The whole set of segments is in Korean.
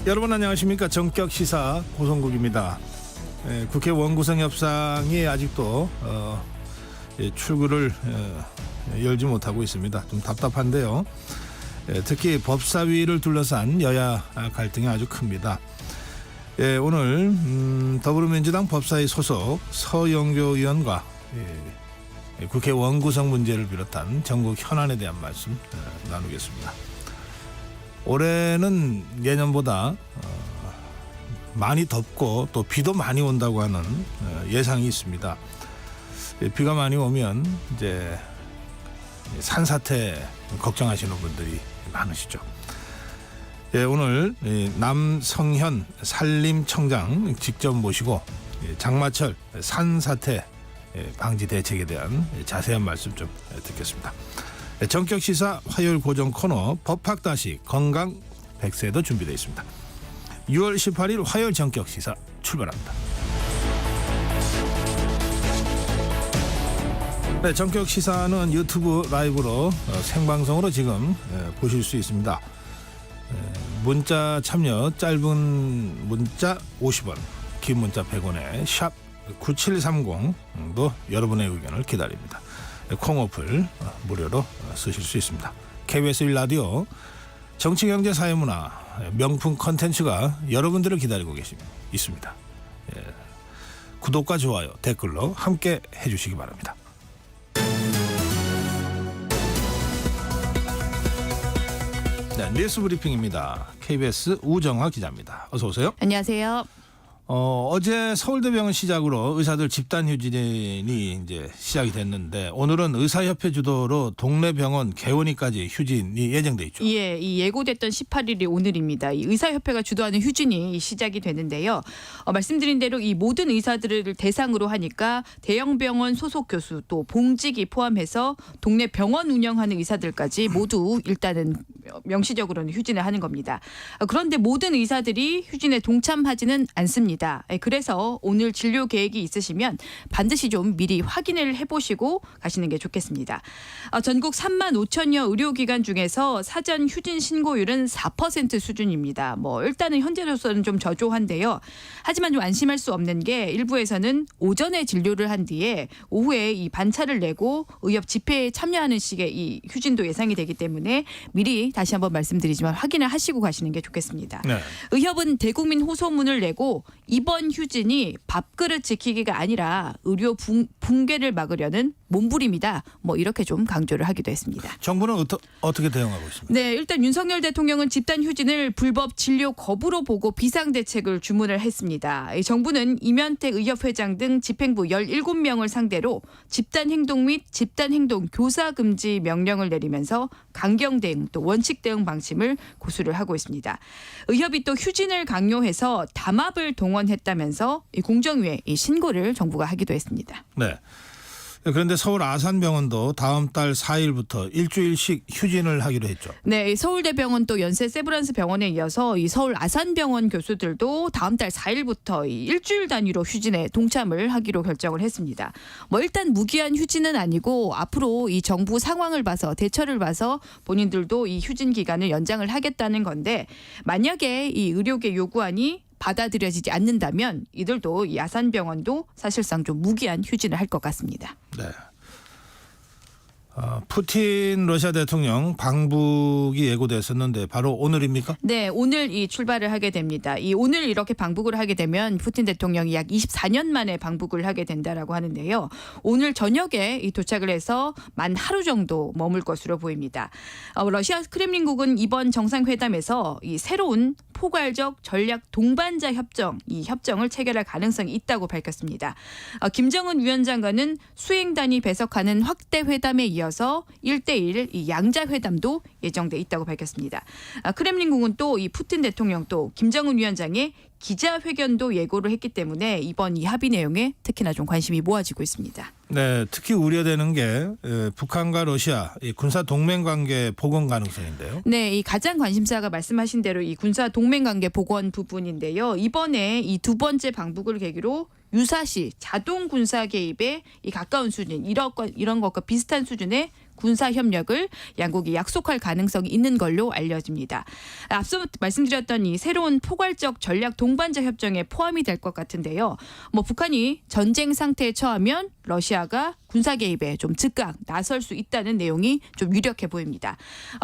여러분 안녕하십니까. 정격시사 고성국입니다. 국회 원구성 협상이 아직도 출구를 열지 못하고 있습니다. 좀 답답한데요. 특히 법사위를 둘러싼 여야 갈등이 아주 큽니다. 오늘 더불어민주당 법사위 소속 서영교 의원과 국회 원구성 문제를 비롯한 전국 현안에 대한 말씀 나누겠습니다. 올해는 예년보다 많이 덥고 또 비도 많이 온다고 하는 예상이 있습니다. 비가 많이 오면 이제 산사태 걱정하시는 분들이 많으시죠. 오늘 남성현 산림청장 직접 모시고 장마철 산사태 방지 대책에 대한 자세한 말씀 좀 듣겠습니다. 정격시사 화요일 고정 코너 법학다시 건강 100세도 준비되어 있습니다. 6월 18일 화요일 정격시사 출발합니다. 네, 정격시사는 유튜브 라이브로 생방송으로 지금 보실 수 있습니다. 문자 참여 짧은 문자 50원, 긴 문자 100원에 샵 9730도 여러분의 의견을 기다립니다. 콩 어플 무료로 쓰실 수 있습니다. KBS 1라디오 정치경제사회문화 명품 컨텐츠가 여러분들을 기다리고 있습니다. 구독과 좋아요, 댓글로 함께 해주시기 바랍니다. 네, 뉴스 브리핑입니다. KBS 우정화 기자입니다. 어서 오세요. 안녕하세요. 어제 서울대병원 시작으로 의사들 집단 휴진이 이제 시작이 됐는데 오늘은 의사협회 주도로 동네 병원 개원이까지 휴진이 예정돼 있죠. 예, 이 예고됐던 18일이 오늘입니다. 이 의사협회가 주도하는 휴진이 시작이 되는데요. 말씀드린 대로 이 모든 의사들을 대상으로 하니까 대형 병원 소속 교수 또 봉직이 포함해서 동네 병원 운영하는 의사들까지 모두 일단은 명시적으로는 휴진을 하는 겁니다. 그런데 모든 의사들이 휴진에 동참하지는 않습니다. 그래서 오늘 진료 계획이 있으시면 반드시 좀 미리 확인을 해보시고 가시는 게 좋겠습니다. 전국 3만 5천여 의료기관 중에서 사전 휴진 신고율은 4% 수준입니다. 일단은 현재로서는 좀 저조한데요. 하지만 좀 안심할 수 없는 게 일부에서는 오전에 진료를 한 뒤에 오후에 이 반차를 내고 의협 집회에 참여하는 식의 이 휴진도 예상이 되기 때문에 미리 다시 한번 말씀드리지만 확인을 하시고 가시는 게 좋겠습니다. 네. 의협은 대국민 호소문을 내고 이번 휴진이 밥그릇 지키기가 아니라 의료 붕괴를 막으려는 몸부림이다. 이렇게 좀 강조를 하기도 했습니다. 정부는 어떻게 대응하고 있습니까? 네, 일단 윤석열 대통령은 집단 휴진을 불법 진료 거부로 보고 비상대책을 주문을 했습니다. 정부는 이면택 의협회장 등 집행부 17명을 상대로 집단행동 및 집단행동 교사 금지 명령을 내리면서 강경 대응 또 원칙 대응 방침을 고수를 하고 있습니다. 의협이 또 휴진을 강요해서 담합을 동원했다면서 공정위에 이 신고를 정부가 하기도 했습니다. 네. 그런데 서울 아산병원도 다음 달 4일부터 일주일씩 휴진을 하기로 했죠. 네, 서울대병원 또 연세 세브란스 병원에 이어서 이 서울 아산병원 교수들도 다음 달 4일부터 일주일 단위로 휴진에 동참을 하기로 결정을 했습니다. 일단 무기한 휴진은 아니고 앞으로 이 정부 상황을 봐서 대처를 봐서 본인들도 이 휴진 기간을 연장을 하겠다는 건데 만약에 이 의료계 요구안이 받아들여지지 않는다면 이들도 이 아산병원도 사실상 좀 무기한 휴진을 할 것 같습니다. 네. 푸틴 러시아 대통령 방북이 예고됐었는데 바로 오늘입니까? 네, 오늘 이 출발을 하게 됩니다. 오늘 이렇게 방북을 하게 되면 푸틴 대통령이 약 24년 만에 방북을 하게 된다라고 하는데요. 오늘 저녁에 도착을 해서 만 하루 정도 머물 것으로 보입니다. 러시아 크렘린국은 이번 정상회담에서 이 새로운 포괄적 전략 동반자 협정, 이 협정을 체결할 가능성이 있다고 밝혔습니다. 김정은 위원장과는 수행단이 배석하는 확대 회담에 이어서 1대1 이 양자 회담도 예정돼 있다고 밝혔습니다. 크렘린궁은 또 이 푸틴 대통령 또 김정은 위원장의 기자회견도 예고를 했기 때문에 이번 이 합의 내용에 특히나 좀 관심이 모아지고 있습니다. 네, 특히 우려되는 게 북한과 러시아 군사 동맹 관계 복원 가능성인데요. 네, 이 가장 관심사가 말씀하신 대로 이 군사 동맹 관계 복원 부분인데요. 이번에 이 두 번째 방북을 계기로 유사시 자동 군사 개입에 이 가까운 수준 이런 것과 비슷한 수준의 군사 협력을 양국이 약속할 가능성이 있는 걸로 알려집니다. 앞서 말씀드렸던 이 새로운 포괄적 전략 동반자 협정에 포함이 될 것 같은데요. 뭐 북한이 전쟁 상태에 처하면 러시아가 군사 개입에 좀 즉각 나설 수 있다는 내용이 좀 유력해 보입니다.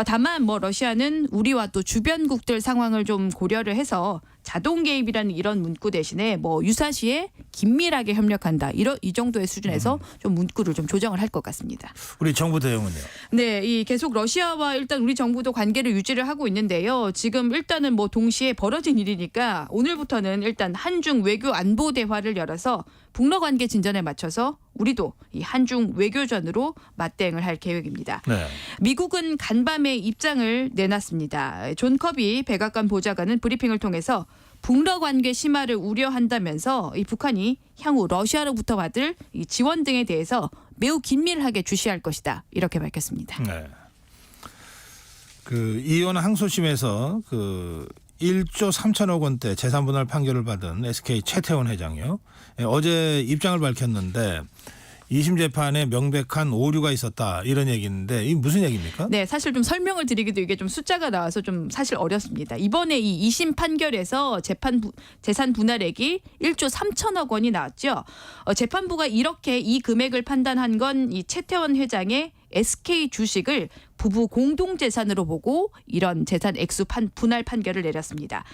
다만 뭐 러시아는 우리와 또 주변국들 상황을 좀 고려를 해서 자동 개입이라는 이런 문구 대신에 뭐 유사시에 긴밀하게 협력한다 이 정도의 수준에서 좀 문구를 좀 조정을 할 것 같습니다. 우리 정부 대응은요? 네, 이 계속 러시아와 일단 우리 정부도 관계를 유지를 하고 있는데요. 지금 일단은 뭐 동시에 벌어진 일이니까 오늘부터는 일단 한중 외교 안보 대화를 열어서 북러 관계 진전에 맞춰서 우리도 이 한중 외교전으로 맞대응을 할 계획입니다. 네. 미국은 간밤에 입장을 내놨습니다. 존 커비 백악관 보좌관은 브리핑을 통해서 북러 관계 심화를 우려한다면서 이 북한이 향후 러시아로부터 받을 이 지원 등에 대해서 매우 긴밀하게 주시할 것이다 이렇게 밝혔습니다. 네. 그 이혼 항소심에서 그 1조 3천억 원대 재산 분할 판결을 받은 SK 최태원 회장이요. 어제 입장을 밝혔는데 2심 재판에 명백한 오류가 있었다 이런 얘기인데 이게 무슨 얘기입니까? 네, 사실 좀 설명을 드리기도 이게 좀 숫자가 나와서 좀 사실 어렵습니다. 이번에 이 2심 판결에서 재산 분할액이 1조 3천억 원이 나왔죠. 재판부가 이렇게 이 금액을 판단한 건 이 최태원 회장의 SK 주식을 부부 공동 재산으로 보고 이런 재산 액수 분할 판결을 내렸습니다.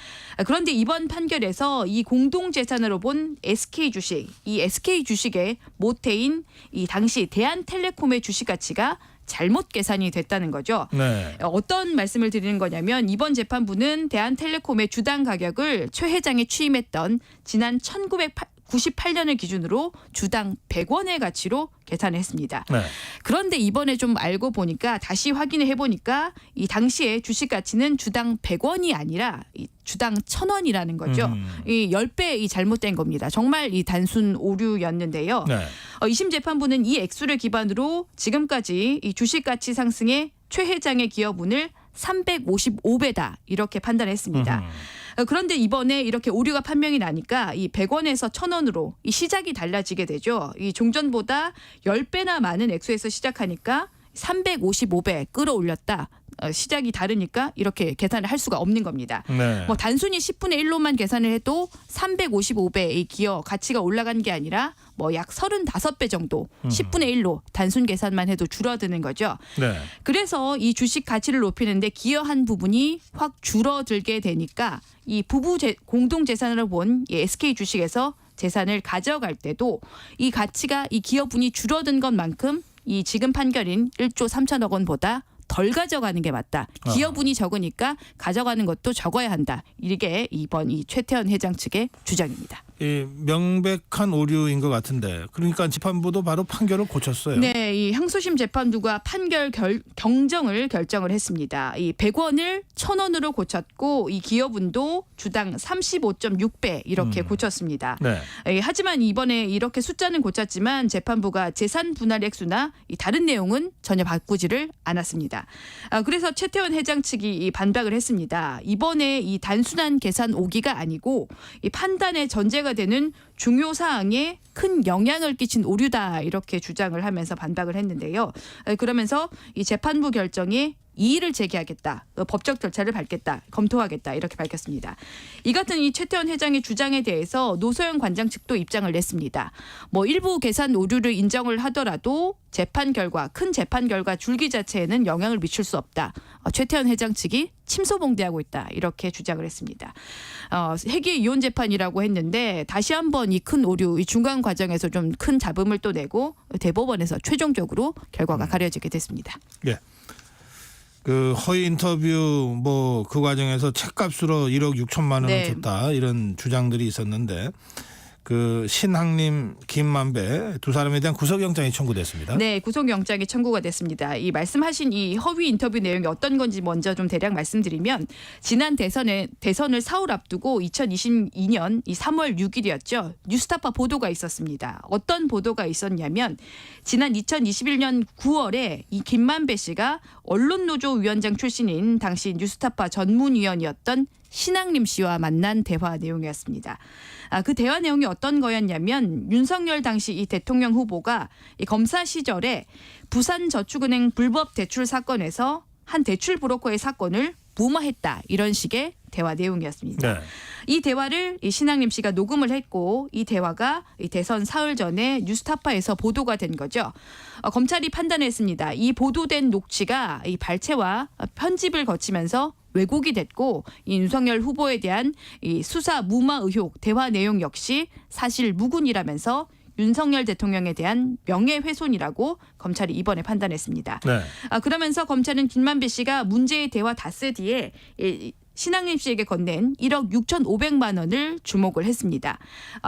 그런데 이번 판결에서 이 공동 재산으로 본 SK 주식, 이 SK 주식의 모태인 이 당시 대한텔레콤의 주식 가치가 잘못 계산이 됐다는 거죠. 네. 어떤 말씀을 드리는 거냐면 이번 재판부는 대한텔레콤의 주당 가격을 최 회장이 취임했던 지난 1998년을 기준으로 주당 100원의 가치로 계산을 했습니다. 네. 그런데 이번에 좀 알고 보니까 다시 확인을 해보니까 이 당시에 주식 가치는 주당 100원이 아니라 이 주당 1,000원이라는 거죠. 이 10배 이 잘못된 겁니다. 정말 이 단순 오류였는데요. 네. 2심 재판부는 이 액수를 기반으로 지금까지 이 주식 가치 상승의 최 회장의 기여분을 355배다 이렇게 판단했습니다. 그런데 이번에 이렇게 오류가 판명이 나니까 이 100원에서 1,000원으로 이 시작이 달라지게 되죠. 이 종전보다 10배나 많은 액수에서 시작하니까 355배 끌어올렸다. 시작이 다르니까 이렇게 계산을 할 수가 없는 겁니다. 네. 뭐 단순히 10분의 1로만 계산을 해도 355배의 기여 가치가 올라간 게 아니라 뭐 약 35배 정도 10분의 1로 단순 계산만 해도 줄어드는 거죠. 네. 그래서 이 주식 가치를 높이는데 기여한 부분이 확 줄어들게 되니까 이 부부 공동 재산으로 본 이 SK 주식에서 재산을 가져갈 때도 이 가치가 이 기여분이 줄어든 것만큼 이 지금 판결인 1조 3천억 원보다 덜 가져가는 게 맞다. 기여분이 적으니까 가져가는 것도 적어야 한다. 이게 이번 이 최태원 회장 측의 주장입니다. 이 명백한 오류인 것 같은데 그러니까 재판부도 바로 판결을 고쳤어요. 네, 이 항소심 재판부가 판결 경정을 결정을 했습니다. 이 100원을 1,000원으로 고쳤고 이 기여분도 주당 35.6배 이렇게 고쳤습니다. 네. 하지만 이번에 이렇게 숫자는 고쳤지만 재판부가 재산 분할 액수나 이 다른 내용은 전혀 바꾸지를 않았습니다. 그래서 최태원 회장 측이 이 반박을 했습니다. 이번에 이 단순한 계산 오기가 아니고 이 판단의 전제가 되는 중요 사항에 큰 영향을 끼친 오류다 이렇게 주장을 하면서 반박을 했는데요. 그러면서 이 재판부 결정에 이의를 제기하겠다, 법적 절차를 밟겠다, 검토하겠다 이렇게 밝혔습니다. 이 같은 이 최태원 회장의 주장에 대해서 노소영 관장 측도 입장을 냈습니다. 뭐 일부 계산 오류를 인정을 하더라도 큰 재판 결과 줄기 자체에는 영향을 미칠 수 없다. 최태원 회장 측이 침소봉대하고 있다 이렇게 주장을 했습니다. 회계 이혼 재판이라고 했는데 다시 한번 이 큰 오류, 이 중간 과정에서 좀 큰 잡음을 또 내고 대법원에서 최종적으로 결과가 가려지게 됐습니다. 예. 그 허위 인터뷰 뭐 그 과정에서 책값으로 1억 6천만 원을 네. 줬다 이런 주장들이 있었는데 그 신학님, 김만배 두 사람에 대한 구속영장이 청구됐습니다. 네, 구속영장이 청구가 됐습니다. 이 말씀하신 이 허위 인터뷰 내용이 어떤 건지 먼저 좀 대략 말씀드리면 지난 대선을 사흘 앞두고 2022년 이 3월 6일이었죠. 뉴스타파 보도가 있었습니다. 어떤 보도가 있었냐면 지난 2021년 9월에 이 김만배 씨가 언론노조 위원장 출신인 당시 뉴스타파 전문위원이었던 신학림 씨와 만난 대화 내용이었습니다. 그 대화 내용이 어떤 거였냐면 윤석열 당시 이 대통령 후보가 이 검사 시절에 부산저축은행 불법 대출 사건에서 한 대출 브로커의 사건을 무마했다. 이런 식의 대화 내용이었습니다. 네. 이 대화를 이 신학림 씨가 녹음을 했고 이 대화가 이 대선 사흘 전에 뉴스타파에서 보도가 된 거죠. 검찰이 판단했습니다. 이 보도된 녹취가 이 발췌와 편집을 거치면서 왜곡이 됐고 이 윤석열 후보에 대한 이 수사 무마 의혹 대화 내용 역시 사실 무근이라면서 윤석열 대통령에 대한 명예훼손이라고 검찰이 이번에 판단했습니다. 네. 그러면서 검찰은 김만배 씨가 문제의 대화 닷새 뒤에 신학림 씨에게 건넨 1억 6,500만 원을 주목을 했습니다.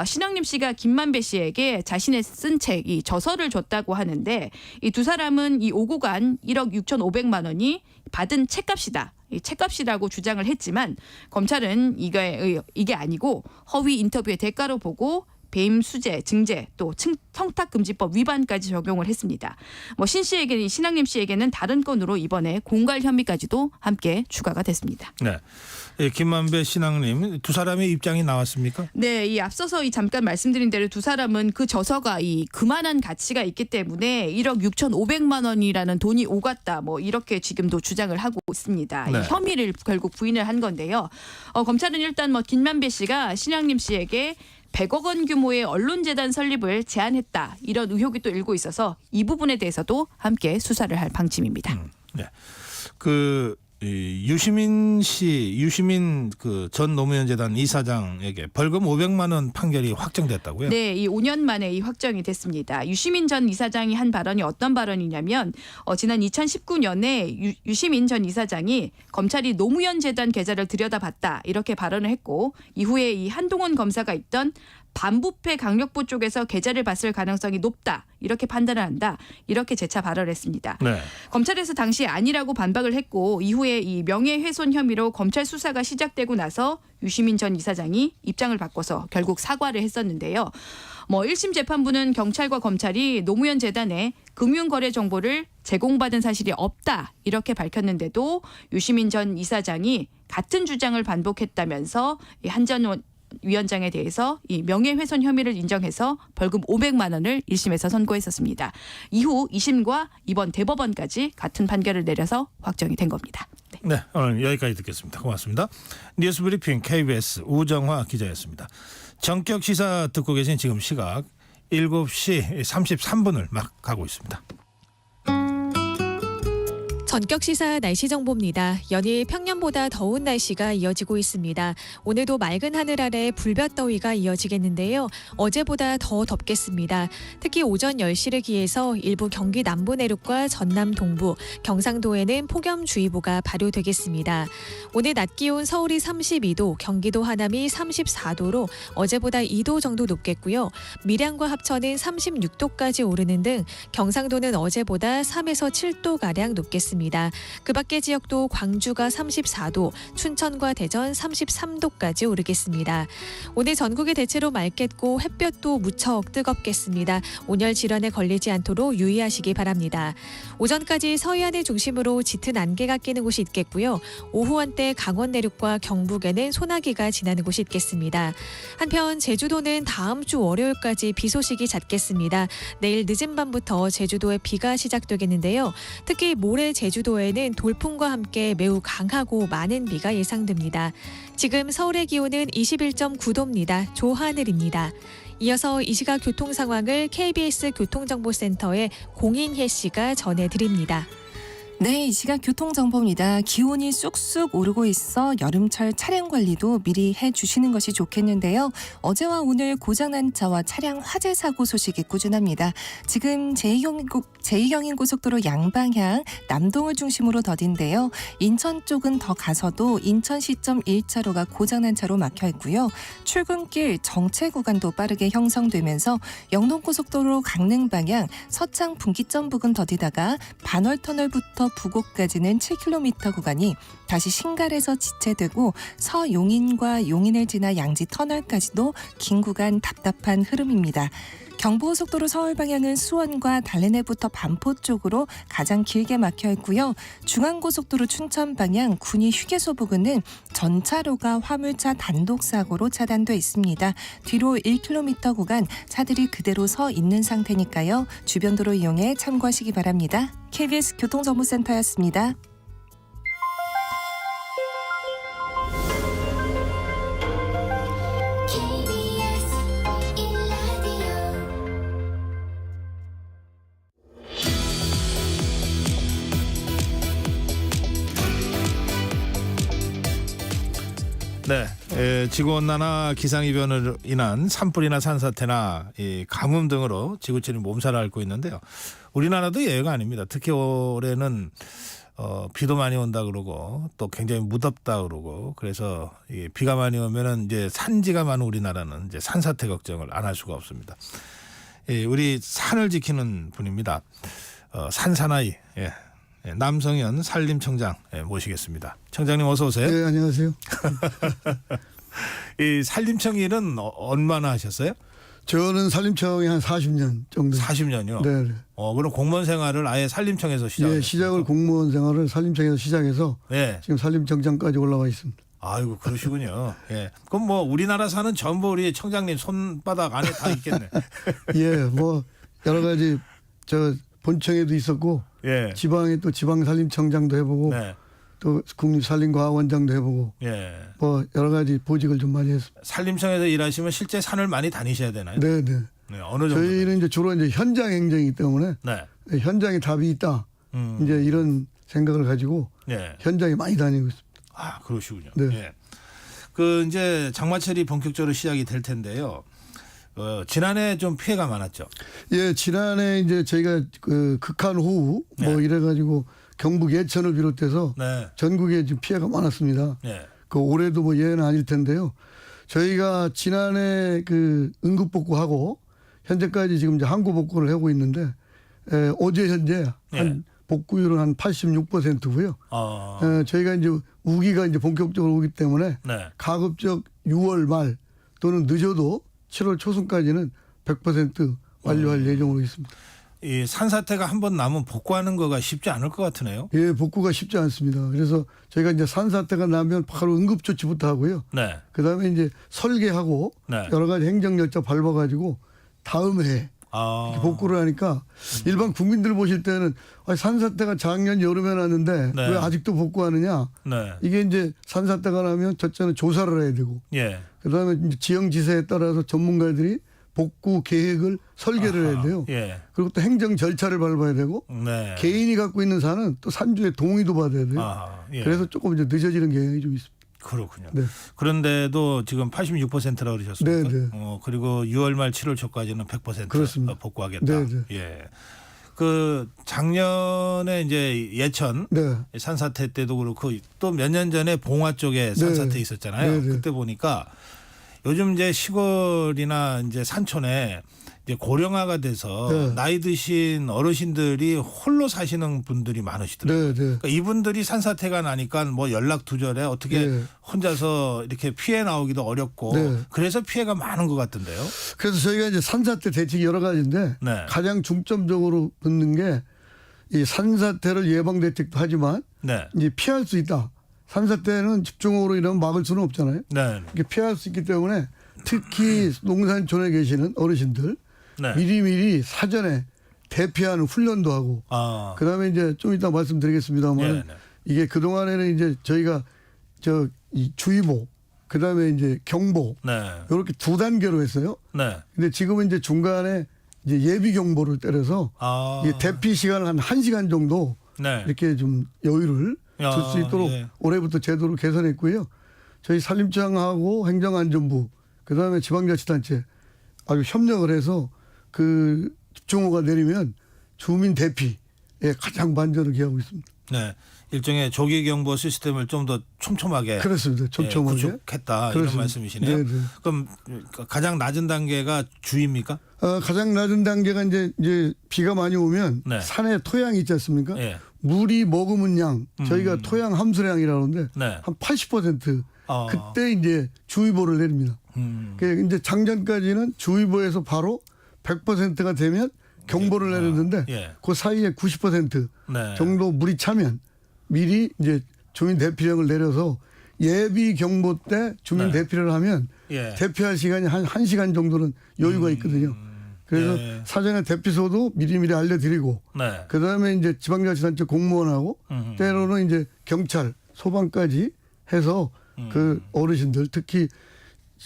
신학림 씨가 김만배 씨에게 자신의 쓴 책, 이 저서를 줬다고 하는데 이 두 사람은 이 오고 간 1억 6,500만 원이 받은 책값이다. 이 책값이라고 주장을 했지만 검찰은 이게 아니고 허위 인터뷰의 대가로 보고 배임 수재, 증제 또 청탁금지법 위반까지 적용을 했습니다. 신 씨에게 신학림 씨에게는 다른 건으로 이번에 공갈 혐의까지도 함께 추가가 됐습니다. 네. 김만배, 신학림 두 사람의 입장이 나왔습니까? 네, 이 앞서서 잠깐 말씀드린 대로 두 사람은 그 저서가 그만한 가치가 있기 때문에 1억 6,500만 원이라는 돈이 오갔다. 이렇게 지금도 주장을 하고 있습니다. 네. 이 혐의를 결국 부인을 한 건데요. 검찰은 일단 김만배 씨가 신학림 씨에게 100억 원 규모의 언론재단 설립을 제안했다. 이런 의혹이 또 일고 있어서 이 부분에 대해서도 함께 수사를 할 방침입니다. 네. 유시민 그 전 노무현 재단 이사장에게 벌금 500만 원 판결이 확정됐다고요? 네, 이 5년 만에 이 확정이 됐습니다. 유시민 전 이사장이 한 발언이 어떤 발언이냐면 지난 2019년에 유시민 전 이사장이 검찰이 노무현 재단 계좌를 들여다봤다 이렇게 발언을 했고 이후에 이 한동훈 검사가 있던 반부패 강력부 쪽에서 계좌를 봤을 가능성이 높다 이렇게 판단을 한다 이렇게 재차 발언했습니다. 네. 검찰에서 당시 아니라고 반박을 했고 이후에 이 명예훼손 혐의로 검찰 수사가 시작되고 나서 유시민 전 이사장이 입장을 바꿔서 결국 사과를 했었는데요. 1심 재판부는 경찰과 검찰이 노무현 재단에 금융거래 정보를 제공받은 사실이 없다 이렇게 밝혔는데도 유시민 전 이사장이 같은 주장을 반복했다면서 한전 위원장에 대해서 이 명예훼손 혐의를 인정해서 벌금 500만 원을 1심에서 선고했었습니다. 이후 2심과 이번 대법원까지 같은 판결을 내려서 확정이 된 겁니다. 네, 오늘 여기까지 듣겠습니다. 고맙습니다. 뉴스브리핑 KBS 우정화 기자였습니다. 전격 시사 듣고 계신 지금 시각 7시 33분을 막 가고 있습니다. 전격 시사 날씨 정보입니다. 연일 평년보다 더운 날씨가 이어지고 있습니다. 오늘도 맑은 하늘 아래 불볕더위가 이어지겠는데요. 어제보다 더 덥겠습니다. 특히 오전 10시를 기해서 일부 경기 남부 내륙과 전남 동부, 경상도에는 폭염주의보가 발효되겠습니다. 오늘 낮 기온 서울이 32도, 경기도 하남이 34도로 어제보다 2도 정도 높겠고요. 밀양과 합천은 36도까지 오르는 등 경상도는 어제보다 3에서 7도가량 높겠습니다. 그 밖의 지역도 광주가 34도, 춘천과 대전 33도까지 오르겠습니다. 오늘 전국이 대체로 맑겠고 햇볕도 무척 뜨겁겠습니다. 온열 질환에 걸리지 않도록 유의하시기 바랍니다. 오전까지 서해안을 중심으로 짙은 안개가 끼는 곳이 있겠고요. 오후 한때 강원 내륙과 경북에는 소나기가 지나는 곳이 있겠습니다. 한편 제주도는 다음 주 월요일까지 비 소식이 잦겠습니다. 내일 늦은 밤부터 제주도에 비가 시작되겠는데요. 특히 모레 제주도에는 돌풍과 함께 매우 강하고 많은 비가 예상됩니다. 지금 서울의 기온은 21.9도입니다. 조하늘입니다. 이어서 이 시각 교통 상황을 KBS 교통정보센터의 공인혜 씨가 전해드립니다. 네, 이 시각 교통정보입니다. 기온이 쑥쑥 오르고 있어 여름철 차량 관리도 미리 해주시는 것이 좋겠는데요. 어제와 오늘 고장난 차와 차량 화재 사고 소식이 꾸준합니다. 지금 제2경인 고속도로 양방향 남동을 중심으로 더딘데요. 인천 쪽은 더 가서도 인천 시점 1차로가 고장난 차로 막혀 있고요. 출근길 정체 구간도 빠르게 형성되면서 영동고속도로 강릉 방향 서창 분기점 부근 더디다가 반월터널부터 부곡까지는 7km 구간이 다시 신갈에서 지체되고 서용인과 용인을 지나 양지 터널까지도 긴 구간 답답한 흐름입니다. 경부고속도로 서울 방향은 수원과 달래내부터 반포 쪽으로 가장 길게 막혀 있고요. 중앙고속도로 춘천 방향 군위 휴게소 부근은 전차로가 화물차 단독 사고로 차단돼 있습니다. 뒤로 1km 구간 차들이 그대로 서 있는 상태니까요. 주변 도로 이용해 참고하시기 바랍니다. KBS 교통정보센터였습니다. 네, 지구온난화 기상이변으로 인한 산불이나 산사태나 이 가뭄 등으로 지구촌이 몸살을 앓고 있는데요. 우리나라도 예외가 아닙니다. 특히 올해는 비도 많이 온다 그러고 또 굉장히 무덥다 그러고 그래서 이 비가 많이 오면은 이제 산지가 많은 우리나라는 이제 산사태 걱정을 안 할 수가 없습니다. 우리 산을 지키는 분입니다. 산사나이. 남성현 산림청장 모시겠습니다. 청장님 어서 오세요. 네, 안녕하세요. 이 산림청 일은 얼마나 하셨어요? 저는 산림청에 한 40년 정도. 40년요? 네. 네. 그럼 공무원 생활을 아예 산림청에서 시작을 예, 시작을 공무원 생활을 산림청에서 시작해서 네. 지금 산림청장까지 올라와 있습니다. 아이고 그러시군요. 예. 그럼 뭐 우리나라 산은 전부 우리 청장님 손바닥 안에 다 있겠네. 예, 뭐 여러 가지 저 본청에도 있었고 예. 지방에 또 지방산림청장도 해보고 네. 또 국립산림과학원장도 해보고 예. 뭐 여러 가지 보직을 좀 많이 했습니다. 산림청에서 일하시면 실제 산을 많이 다니셔야 되나요? 네, 네. 네, 어느 정도? 저희는 이제 주로 이제 현장 행정이기 때문에 네. 현장에 답이 있다. 이제 이런 생각을 가지고 예. 현장에 많이 다니고 있습니다. 아 그러시군요. 네. 예. 그 이제 장마철이 본격적으로 시작이 될 텐데요. 지난해 좀 피해가 많았죠. 예, 지난해 이제 저희가 그 극한 호우 뭐 네. 이래가지고 경북 예천을 비롯해서 네. 전국에 지금 피해가 많았습니다. 예. 그 올해도 뭐 예외는 아닐 텐데요. 저희가 지난해 그 응급복구하고 현재까지 지금 이제 항구복구를 하고 있는데 어제 현재 한 복구율은 한 86%고요. 저희가 이제 우기가 이제 본격적으로 오기 때문에 네. 가급적 6월 말 또는 늦어도 7월 초순까지는 100% 완료할 예정으로 있습니다. 이 산사태가 한번 나면 복구하는 거가 쉽지 않을 것 같으네요. 예, 복구가 쉽지 않습니다. 그래서 저희가 이제 산사태가 나면 바로 응급조치부터 하고요. 네. 그다음에 이제 설계하고 네. 여러 가지 행정열차 밟아가지고 다음 해에 이렇게 복구를 하니까 일반 국민들 보실 때는 산사태가 작년 여름에 났는데 네. 왜 아직도 복구하느냐. 네. 이게 이제 산사태가 나면 첫째는 조사를 해야 되고 예. 그다음에 이제 지형지세에 따라서 전문가들이 복구 계획을 설계를 해야 돼요. 예. 그리고 또 행정 절차를 밟아야 되고 네. 개인이 갖고 있는 산은 또 산주의 동의도 받아야 돼요. 예. 그래서 조금 이제 늦어지는 경향이 좀 있습니다. 그렇군요. 네. 그런데도 지금 86%라고 그러셨습니까? 네, 네. 그리고 6월 말 7월 초까지는 100% 그렇습니다. 복구하겠다. 네, 네. 예. 그 작년에 이제 예천 네. 산사태 때도 그렇고 또 몇 년 전에 봉화 쪽에 산사태 네. 있었잖아요. 네, 네. 그때 보니까 요즘 이제 시골이나 이제 산촌에 이제 고령화가 돼서 네. 나이 드신 어르신들이 홀로 사시는 분들이 많으시더라고요. 네, 네. 그러니까 이분들이 산사태가 나니까 뭐 연락 두절에 어떻게 네. 혼자서 이렇게 피해 나오기도 어렵고 네. 그래서 피해가 많은 것 같던데요. 그래서 저희가 이제 산사태 대책이 여러 가지인데 네. 가장 중점적으로 붙는 게 이 산사태를 예방 대책도 하지만 네. 이제 피할 수 있다. 산사태는 집중호우로 인하면 막을 수는 없잖아요. 네. 이렇게 피할 수 있기 때문에 특히 농산촌에 계시는 어르신들 네. 미리미리 사전에 대피하는 훈련도 하고 그다음에 이제 좀 이따 말씀드리겠습니다만 네, 네. 이게 그동안에는 이제 저희가 이 주의보 그다음에 이제 경보 네. 이렇게 두 단계로 했어요. 네. 근데 지금은 이제 중간에 이제 예비 경보를 때려서 이게 대피 시간을 한 1시간 정도 네. 이렇게 좀 여유를 줄 수 있도록 예. 올해부터 제도를 개선했고요. 저희 산림청하고 행정안전부 그다음에 지방자치단체 아주 협력을 해서 그 집중호우가 내리면 주민 대피에 가장 반전을 기하고 있습니다. 네. 일종의 조기 경보 시스템을 좀 더 촘촘하게 그렇습니다. 촘촘하게 구축했다 이런 그렇습니다. 말씀이시네요. 네네. 그럼 가장 낮은 단계가 주입니까? 가장 낮은 단계가 이제 비가 많이 오면 네. 산에 토양이 있지 않습니까? 예. 물이 머금은 양 저희가 토양 함수량이라는데 네. 한 80% 아. 그때 이제 주의보를 내립니다. 그 이제 작년까지는 주의보에서 바로 100%가 되면 경보를 내렸는데 예. 그 사이에 90% 네. 정도 물이 차면 미리 이제 주민 대피령을 내려서 예비 경보 때 주민 네. 대피를 하면 예. 대피할 시간이 한 1시간 정도는 여유가 있거든요. 그래서 예. 사전에 대피소도 미리미리 알려드리고 네. 그다음에 이제 지방자치단체 공무원하고 때로는 이제 경찰, 소방까지 해서 그 어르신들 특히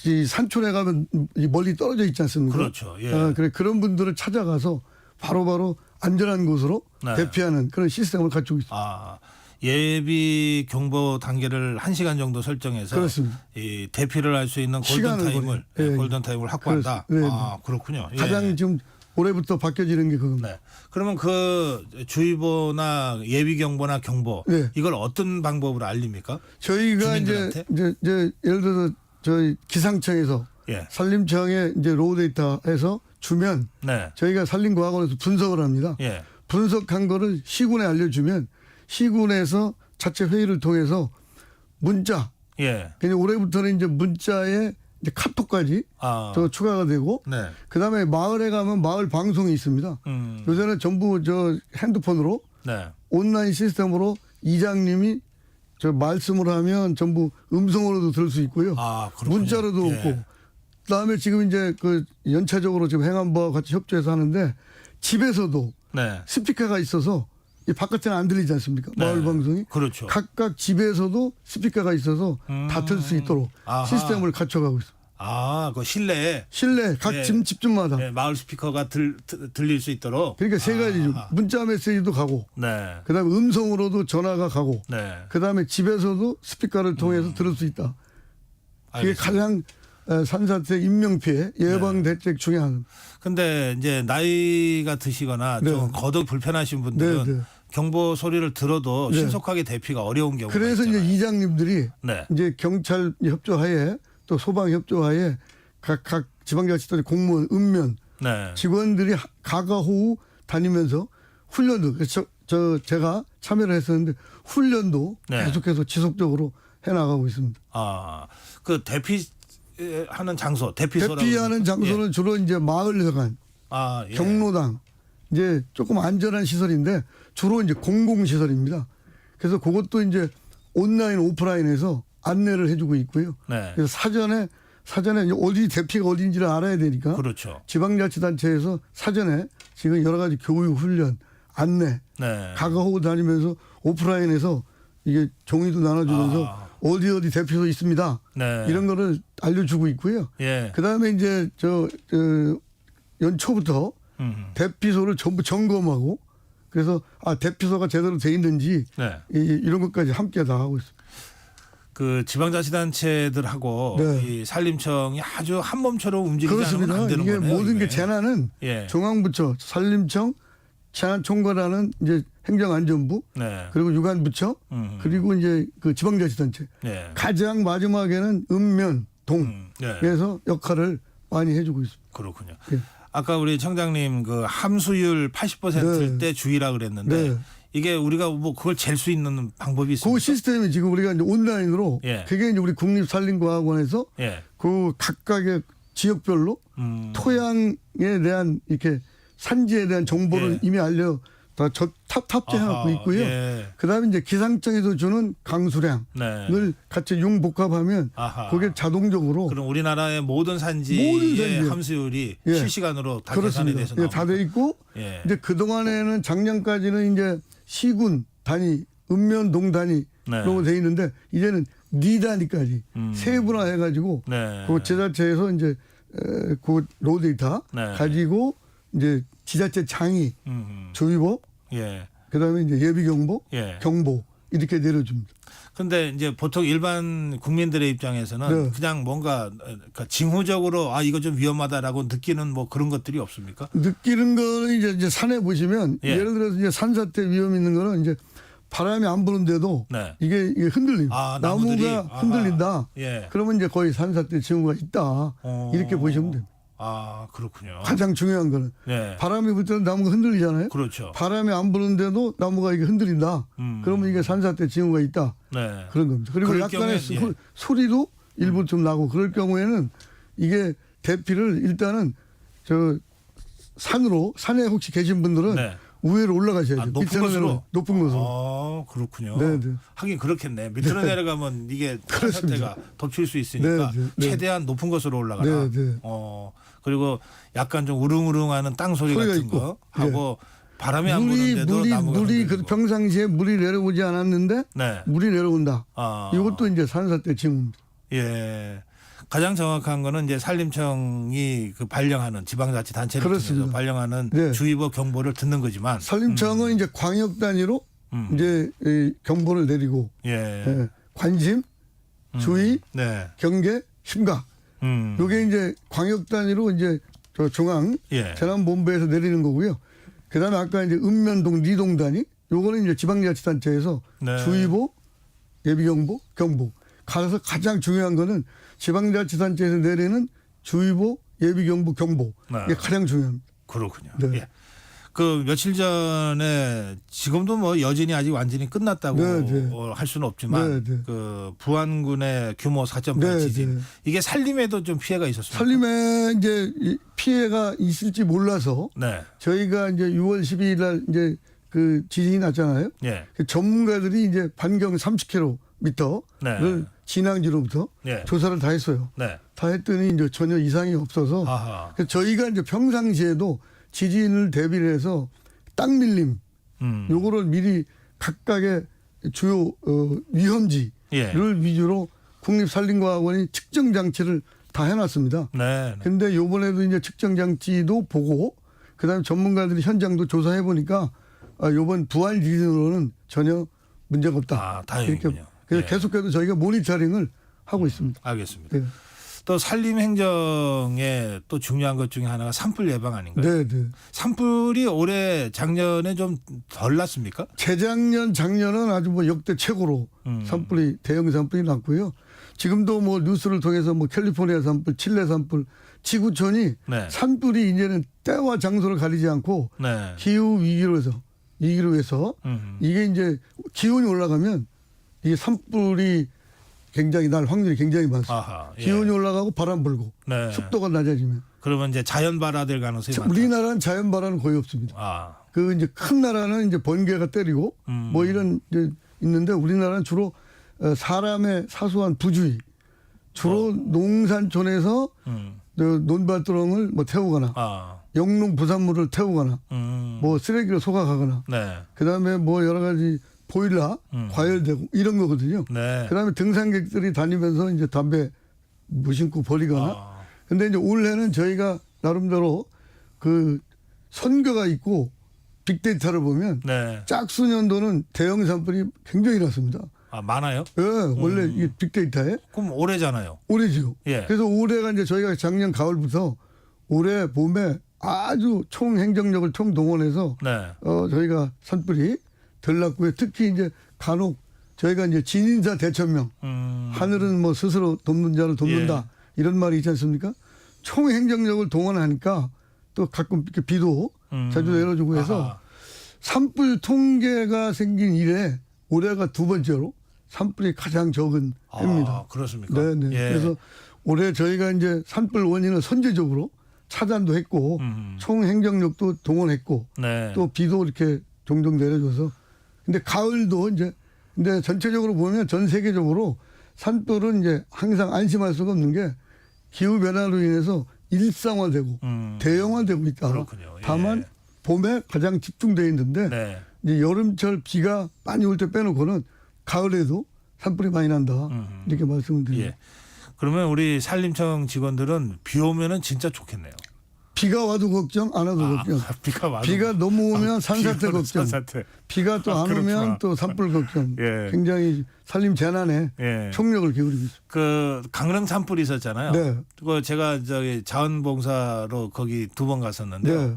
이 산촌에 가면 이 멀리 떨어져 있지 않습니까? 그렇죠. 예. 그래 그런 분들을 찾아가서 바로바로 안전한 곳으로 네. 대피하는 그런 시스템을 갖추고 있습니다. 아, 예비 경보 단계를 1시간 정도 설정해서 그렇습니다. 이 대피를 할 수 있는 시간을 골든 타임을 벌여요. 예. 골든 타임을 확보한다. 그렇습니다. 네, 아, 그렇군요. 예. 가장 지금 올해부터 바뀌어지는 게 그겁니다. 네. 그러면 그 주의보나 예비 경보나 경보 네. 이걸 어떤 방법으로 알립니까? 저희가 주민들한테? 이제 예를 들어서 저희 기상청에서 예. 산림청에 이제 로우 데이터에서 주면 네. 저희가 산림과학원에서 분석을 합니다. 예. 분석한 거를 시군에 알려주면 시군에서 자체 회의를 통해서 문자, 예. 그냥 올해부터는 이제 문자에 이제 카톡까지 아. 더 추가가 되고 네. 그다음에 마을에 가면 마을 방송이 있습니다. 요새는 전부 저 핸드폰으로 네. 온라인 시스템으로 이장님이 저 말씀을 하면 전부 음성으로도 들을 수 있고요. 아, 그렇군요. 문자로도 예. 없고. 그다음에 지금 이제 그 연차적으로 지금 행안부와 같이 협조해서 하는데 집에서도 네. 스피커가 있어서 이 바깥에는 안 들리지 않습니까? 네. 마을 방송이. 그렇죠. 각각 집에서도 스피커가 있어서 다 들 수 있도록 아하. 시스템을 갖춰가고 있습니다. 아, 그 실내에 실내 각 예. 집집마다. 예, 마을 스피커가 들릴 수 있도록. 그러니까 세 가지죠. 아하. 문자 메시지도 가고 네. 그다음에 음성으로도 전화가 가고 네. 그다음에 집에서도 스피커를 통해서 들을 수 있다. 그게 알겠습니다. 가장 산사태 인명피해 예방 대책 중에 하나. 근데 이제 나이가 드시거나 네. 좀 거동 불편하신 분들은 네, 네. 경보 소리를 들어도 네. 신속하게 대피가 어려운 경우가 그래서 있잖아요. 이제 이장님들이 네. 이제 경찰 협조하에 또 소방 협조하에 각 지방자치단체 공무원 읍면 네. 직원들이 가가호우 다니면서 훈련도 그래서 제가 참여를 했었는데 훈련도 네. 계속해서 지속적으로 해나가고 있습니다. 아, 그 대피하는 장소, 대피소라고. 대피하는 장소는 예. 주로 이제 마을회관, 아, 예. 경로당 이제 조금 안전한 시설인데 주로 이제 공공시설입니다. 그래서 그것도 이제 온라인 오프라인에서 안내를 해주고 있고요. 네. 그래서 사전에 어디 대피가 어딘지를 알아야 되니까 그렇죠. 지방자치단체에서 사전에 지금 여러 가지 교육 훈련 안내 네. 가가호우 다니면서 오프라인에서 이게 종이도 나눠주면서 아. 어디 대피소 있습니다. 네. 이런 거를 알려주고 있고요. 예. 그다음에 이제 연초부터 대피소를 전부 점검하고 그래서 대피소가 제대로 돼 있는지 네. 이런 것까지 함께 다 하고 있습니다. 그 지방자치단체들하고 네. 이 산림청이 아주 한 몸처럼 움직이지 않으면 그렇습니다. 안 되는 이게 거네요. 모든 게 이게. 재난은 예. 중앙부처, 산림청, 재난총괄하는 이제 행정안전부 네. 그리고 유관부처 그리고 이제 그 지방자치단체 네. 가장 마지막에는 읍면 동에서 네. 역할을 많이 해주고 있습니다. 그렇군요. 예. 아까 우리 청장님 그 함수율 80%일 네. 때 주의라 그랬는데 네. 이게 우리가 뭐 그걸 잴 수 있는 방법이 있습니까? 그 시스템이 지금 우리가 이제 온라인으로 예. 그게 이제 우리 국립산림과학원에서 예. 그 각각의 지역별로 토양에 대한 이렇게 산지에 대한 정보를 예. 이미 알려 다 탑재해놓고 아하, 있고요. 예. 그다음에 이제 기상청에서 주는 강수량을 네. 같이 융복합하면 아하. 그게 자동적으로 그럼 우리나라의 모든 산지의 모든 산지요. 함수율이 예. 실시간으로 다 계산이 그렇습니다. 돼서 예, 다 돼 있고 예. 이제 그 동안에는 작년까지는 이제 시군 단위, 읍면동 단위로 네. 돼 있는데 이제는 니 단위까지 세분화해가지고 네. 그 지자체에서 이제 그 로데이터 네. 가지고 이제 지자체 장이 조위보 예. 그다음에 이제 예비경보, 예. 경보 이렇게 내려줍니다. 근데 이제 보통 일반 국민들의 입장에서는 네. 그냥 뭔가 그러니까 징후적으로 이거 좀 위험하다라고 느끼는 뭐 그런 것들이 없습니까? 느끼는 거는 이제 산에 보시면 예. 예를 들어서 이제 산사태 위험 있는 거는 이제 바람이 안 부는데도 네. 이게 흔들림, 나무들이? 나무가 아하. 흔들린다. 예. 그러면 이제 거의 산사태 징후가 있다. 이렇게 보시면 됩니다. 아, 그렇군요. 가장 중요한 거는 네. 바람이 불 때는 나무가 흔들리잖아요. 그렇죠. 바람이 안 부는데도 나무가 이게 흔들린다. 그러면 이게 산사태 징후가 있다. 네. 그런 겁니다. 그리고 그럴 약간의 경우엔, 예. 소리도 일부 좀 나고 그럴 경우에는 이게 대피를 일단은 산에 혹시 계신 분들은 네. 우회로 올라가셔야죠. 아, 높은 밑으로 곳으로? 내려가면 높은 곳으로. 아, 그렇군요. 네, 네. 하긴 그렇겠네. 밑으로 내려가면 이게 그렇습니다. 산사태가 덮칠 수 있으니까 네, 네, 네. 최대한 높은 곳으로 올라가라. 네, 네. 그리고 약간 좀 우릉우릉하는 땅 소리 소리가 같은 있고. 거 하고 바람이 안 부는데도 나무가 물이 그 흔들리고. 평상시에 물이 내려오지 않았는데 네. 물이 내려온다. 아. 이것도 이제 산사태 징후입니다. 예. 가장 정확한 거는 이제 산림청이 그 발령하는 지방자치단체를 통해서 그렇습니다. 발령하는 네. 주의보 경보를 듣는 거지만 산림청은 이제 광역 단위로 이제 이 경보를 내리고 예. 예, 관심, 주의, 네. 경계, 심각. 요게 이제 광역 단위로 이제 저 중앙 예. 재난본부에서 내리는 거고요. 그다음에 아까 이제 읍면동, 리동 단위 요거는 이제 지방자치단체에서 네. 주의보, 예비경보, 경보. 가서 가장 중요한 거는 지방자치단체에서 내리는 주의보, 예비경보, 경보. 네. 이게 가장 중요합니다. 그렇군요. 네. 예. 그 며칠 전에 지금도 뭐 여진이 아직 완전히 끝났다고 네, 네. 할 수는 없지만 네, 네. 그 부안군의 규모 4.8 네, 지진 네. 이게 산림에도 좀 피해가 있었습니다. 산림에 이제 이 피해가 있을지 몰라서 네. 저희가 이제 6월 12일 날 이제 그 지진이 났잖아요. 예. 그 전문가들이 이제 반경 30km를 네. 진앙지로부터 예. 조사를 다 했어요. 네. 다 했더니 이제 전혀 이상이 없어서 아하. 그래서 저희가 이제 평상시에도 지진을 대비를 해서 땅 밀림 요거를 미리 각각의 주요 위험지를 예. 위주로 국립산림과학원이 측정 장치를 다 해놨습니다. 네. 네. 근데 요번에도 이제 측정 장치도 보고 그다음에 전문가들이 현장도 조사해 보니까 요번 부안 지진으로는 전혀 문제가 없다. 아, 다행이군요. 그래서 예. 계속해서 저희가 모니터링을 하고 있습니다. 알겠습니다. 네. 또 산림 행정에 또 중요한 것 중에 하나가 산불 예방 아닌가요? 네, 네. 산불이 올해 작년에 좀 덜 났습니까? 재작년, 작년은 아주 뭐 역대 최고로 산불이 대형 산불이 났고요. 지금도 뭐 뉴스를 통해서 뭐 캘리포니아 산불, 칠레 산불, 지구촌이 네. 산불이 이제는 때와 장소를 가리지 않고 네. 기후 위기로 해서 이게 이제 기온이 올라가면 이게 산불이 굉장히 날 확률이 굉장히 많습니다. 아하. 예. 기온이 올라가고 바람 불고 네. 습도가 낮아지면 그러면 이제 자연 발화될 가능성이 많다. 우리나라는 자연 발화는 거의 없습니다. 아. 그 이제 큰 나라는 이제 번개가 때리고 뭐 이런 이제 있는데 우리나라는 주로 사람의 사소한 부주의 주로 농산촌에서 논밭두렁을 뭐 태우거나 아. 영농 부산물을 태우거나 뭐 쓰레기를 소각하거나 네. 그다음에 뭐 여러 가지 보일러 과열되고 이런 거거든요. 네. 그다음에 등산객들이 다니면서 이제 담배 무심코 버리거나. 아. 근데 이제 올해는 저희가 나름대로 그 선거가 있고 빅데이터를 보면 네. 짝수년도는 대형 산불이 굉장히 났습니다. 아, 많아요? 예, 원래 이게 빅데이터에 그럼 올해잖아요. 올해지요. 예. 그래서 올해가 이제 저희가 작년 가을부터 올해 봄에 아주 총행정력을 총동원해서 네. 저희가 산불이 덜 났고요. 특히 이제 간혹 저희가 이제 진인사 대천명 하늘은 뭐 스스로 돕는 자를 돕는다 이런 말이 있지 않습니까? 총행정력을 동원하니까 또 가끔 이렇게 비도 자주 내려주고 해서 아하. 산불 통계가 생긴 이래 올해가 두 번째로 산불이 가장 적은 해입니다. 아, 그렇습니까? 네네. 예. 그래서 올해 저희가 이제 산불 원인을 선제적으로 차단도 했고 총행정력도 동원했고 네. 또 비도 이렇게 종종 내려줘서 근데 가을도 이제 근데 전체적으로 보면 전 세계적으로 산불은 이제 항상 안심할 수가 없는 게 기후 변화로 인해서 일상화되고 대형화되고 있다. 그렇군요. 예. 다만 봄에 가장 집중되어 있는데 네. 이제 여름철 비가 많이 올 때 빼놓고는 가을에도 산불이 많이 난다. 이렇게 말씀을 드립니다. 예. 그러면 우리 산림청 직원들은 비 오면은 진짜 좋겠네요. 비가 와도 걱정, 안 와도 걱정. 비가 와도 비가 너무 오면 산사태 비 오면 걱정. 산사태. 비가 또 안 그렇구나. 오면 또 산불 걱정. 예. 굉장히 산림 재난에 예. 총력을 기울이고 있습니다. 그 강릉 산불이 있었잖아요. 네. 그거 제가 저기 자원봉사로 거기 2번 갔었는데요. 네.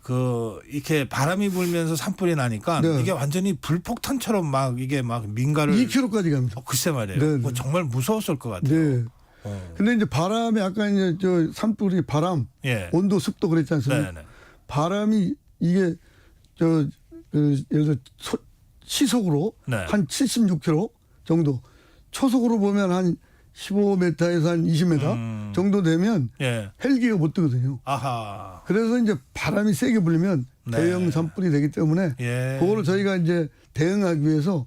그 이렇게 바람이 불면서 산불이 나니까 네. 이게 완전히 불폭탄처럼 막 이게 막 민가를 2km까지 갑니다. 글쎄 말이에요. 네, 네. 뭐 정말 무서웠을 것 같아요. 네. 근데 이제 바람이 아까 이제 저 산불이 바람, 예. 온도, 습도 그랬지 않습니까? 네, 네. 바람이 이게 그 예를 들어 시속으로 네. 한 76km 정도, 초속으로 보면 한 15m에서 한 20m 정도 되면 예. 헬기가 못 뜨거든요. 아하. 그래서 이제 바람이 세게 불면 네. 대형 산불이 되기 때문에 예. 그거를 저희가 이제 대응하기 위해서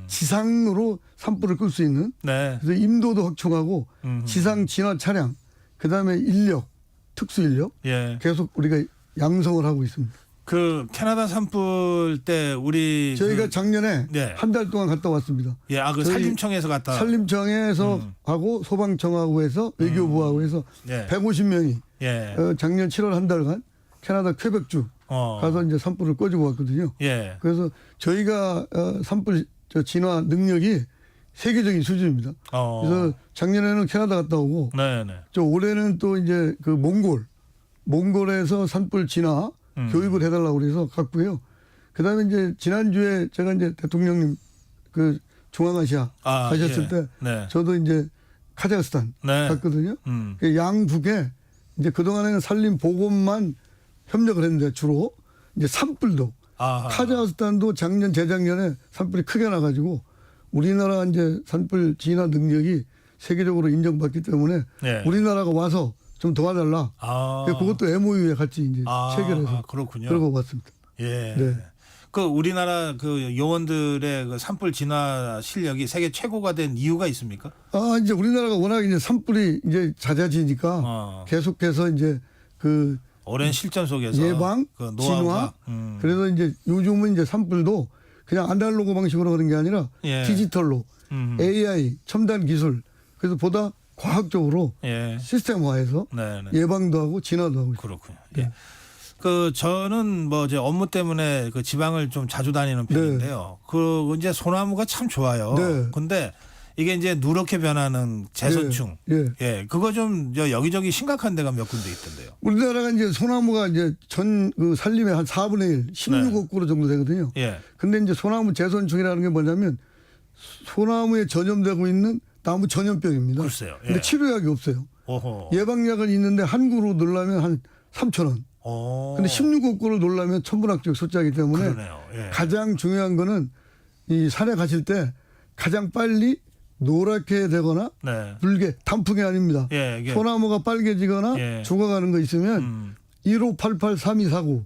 지상으로 산불을 끌 수 있는 네. 그래서 임도도 확충하고 지상 진화 차량 그다음에 인력 특수 인력 예. 계속 우리가 양성을 하고 있습니다. 그 캐나다 산불 때 우리 저희가 작년에 네. 한 달 동안 갔다 왔습니다. 예, 그 저희 산림청에서 갔다. 산림청에서 하고 소방청하고 해서 외교부하고 해서 예. 150명이 예. 작년 7월 한 달간 캐나다 퀘벡주 가서 이제 산불을 꺼주고 왔거든요. 예. 그래서 저희가 산불 진화 능력이 세계적인 수준입니다. 그래서 작년에는 캐나다 갔다 오고 네네. 저 올해는 또 이제 그 몽골에서 산불 진화 교육을 해달라고 그래서 갔고요. 그다음에 이제 지난주에 제가 이제 대통령님 그 중앙아시아 가셨을 예. 때 네. 저도 이제 카자흐스탄 네. 갔거든요. 그 양북에 이제 그동안에는 산림 보건만 협력을 했는데 주로 이제 산불도 아하. 카자흐스탄도 작년 재작년에 산불이 크게 나가지고 우리나라 이제 산불 진화 능력이 세계적으로 인정받기 때문에 네. 우리나라가 와서 좀 도와달라. 그것도 MOU에 같이 이제 체결해서 그렇군요. 그러고 왔습니다. 예. 네. 그 우리나라 그 요원들의 그 산불 진화 실력이 세계 최고가 된 이유가 있습니까? 이제 우리나라가 워낙 이제 산불이 이제 잦아지니까 계속해서 이제 그 오랜 실전 속에서 예방, 그 진화. 노하우가, 그래서 이제 요즘은 이제 산불도 그냥 아날로그 방식으로 하는 게 아니라 예. 디지털로 AI 첨단 기술 그래서 보다 과학적으로 예. 시스템화해서 네네. 예방도 하고 진화도 하고 있습니다. 그렇군요. 예. 그 저는 뭐 이제 업무 때문에 그 지방을 좀 자주 다니는 편인데요. 그 이제 소나무가 참 좋아요. 네. 근데 이게 이제 누렇게 변하는 제선충. 예. 예. 그거 좀 여기저기 심각한 데가 몇 군데 있던데요. 우리나라가 이제 소나무가 이제 전 그 산림의 한 4분의 1, 16억 그루 정도 되거든요. 예. 근데 이제 소나무 제선충이라는 게 뭐냐면 소나무에 전염되고 있는 나무 전염병입니다. 글쎄요. 예. 근데 치료약이 없어요. 오호. 예방약은 있는데 한 그루 넣으려면 한 3,000원. 오. 근데 16억 그루 넣으려면 천문학적 숫자이기 때문에 그러네요. 예. 가장 중요한 거는 이 산에 가실 때 가장 빨리 노랗게 되거나 네. 붉게 단풍이 아닙니다. 예, 이게 소나무가 빨개지거나 예. 죽어가는 거 있으면 1588-3249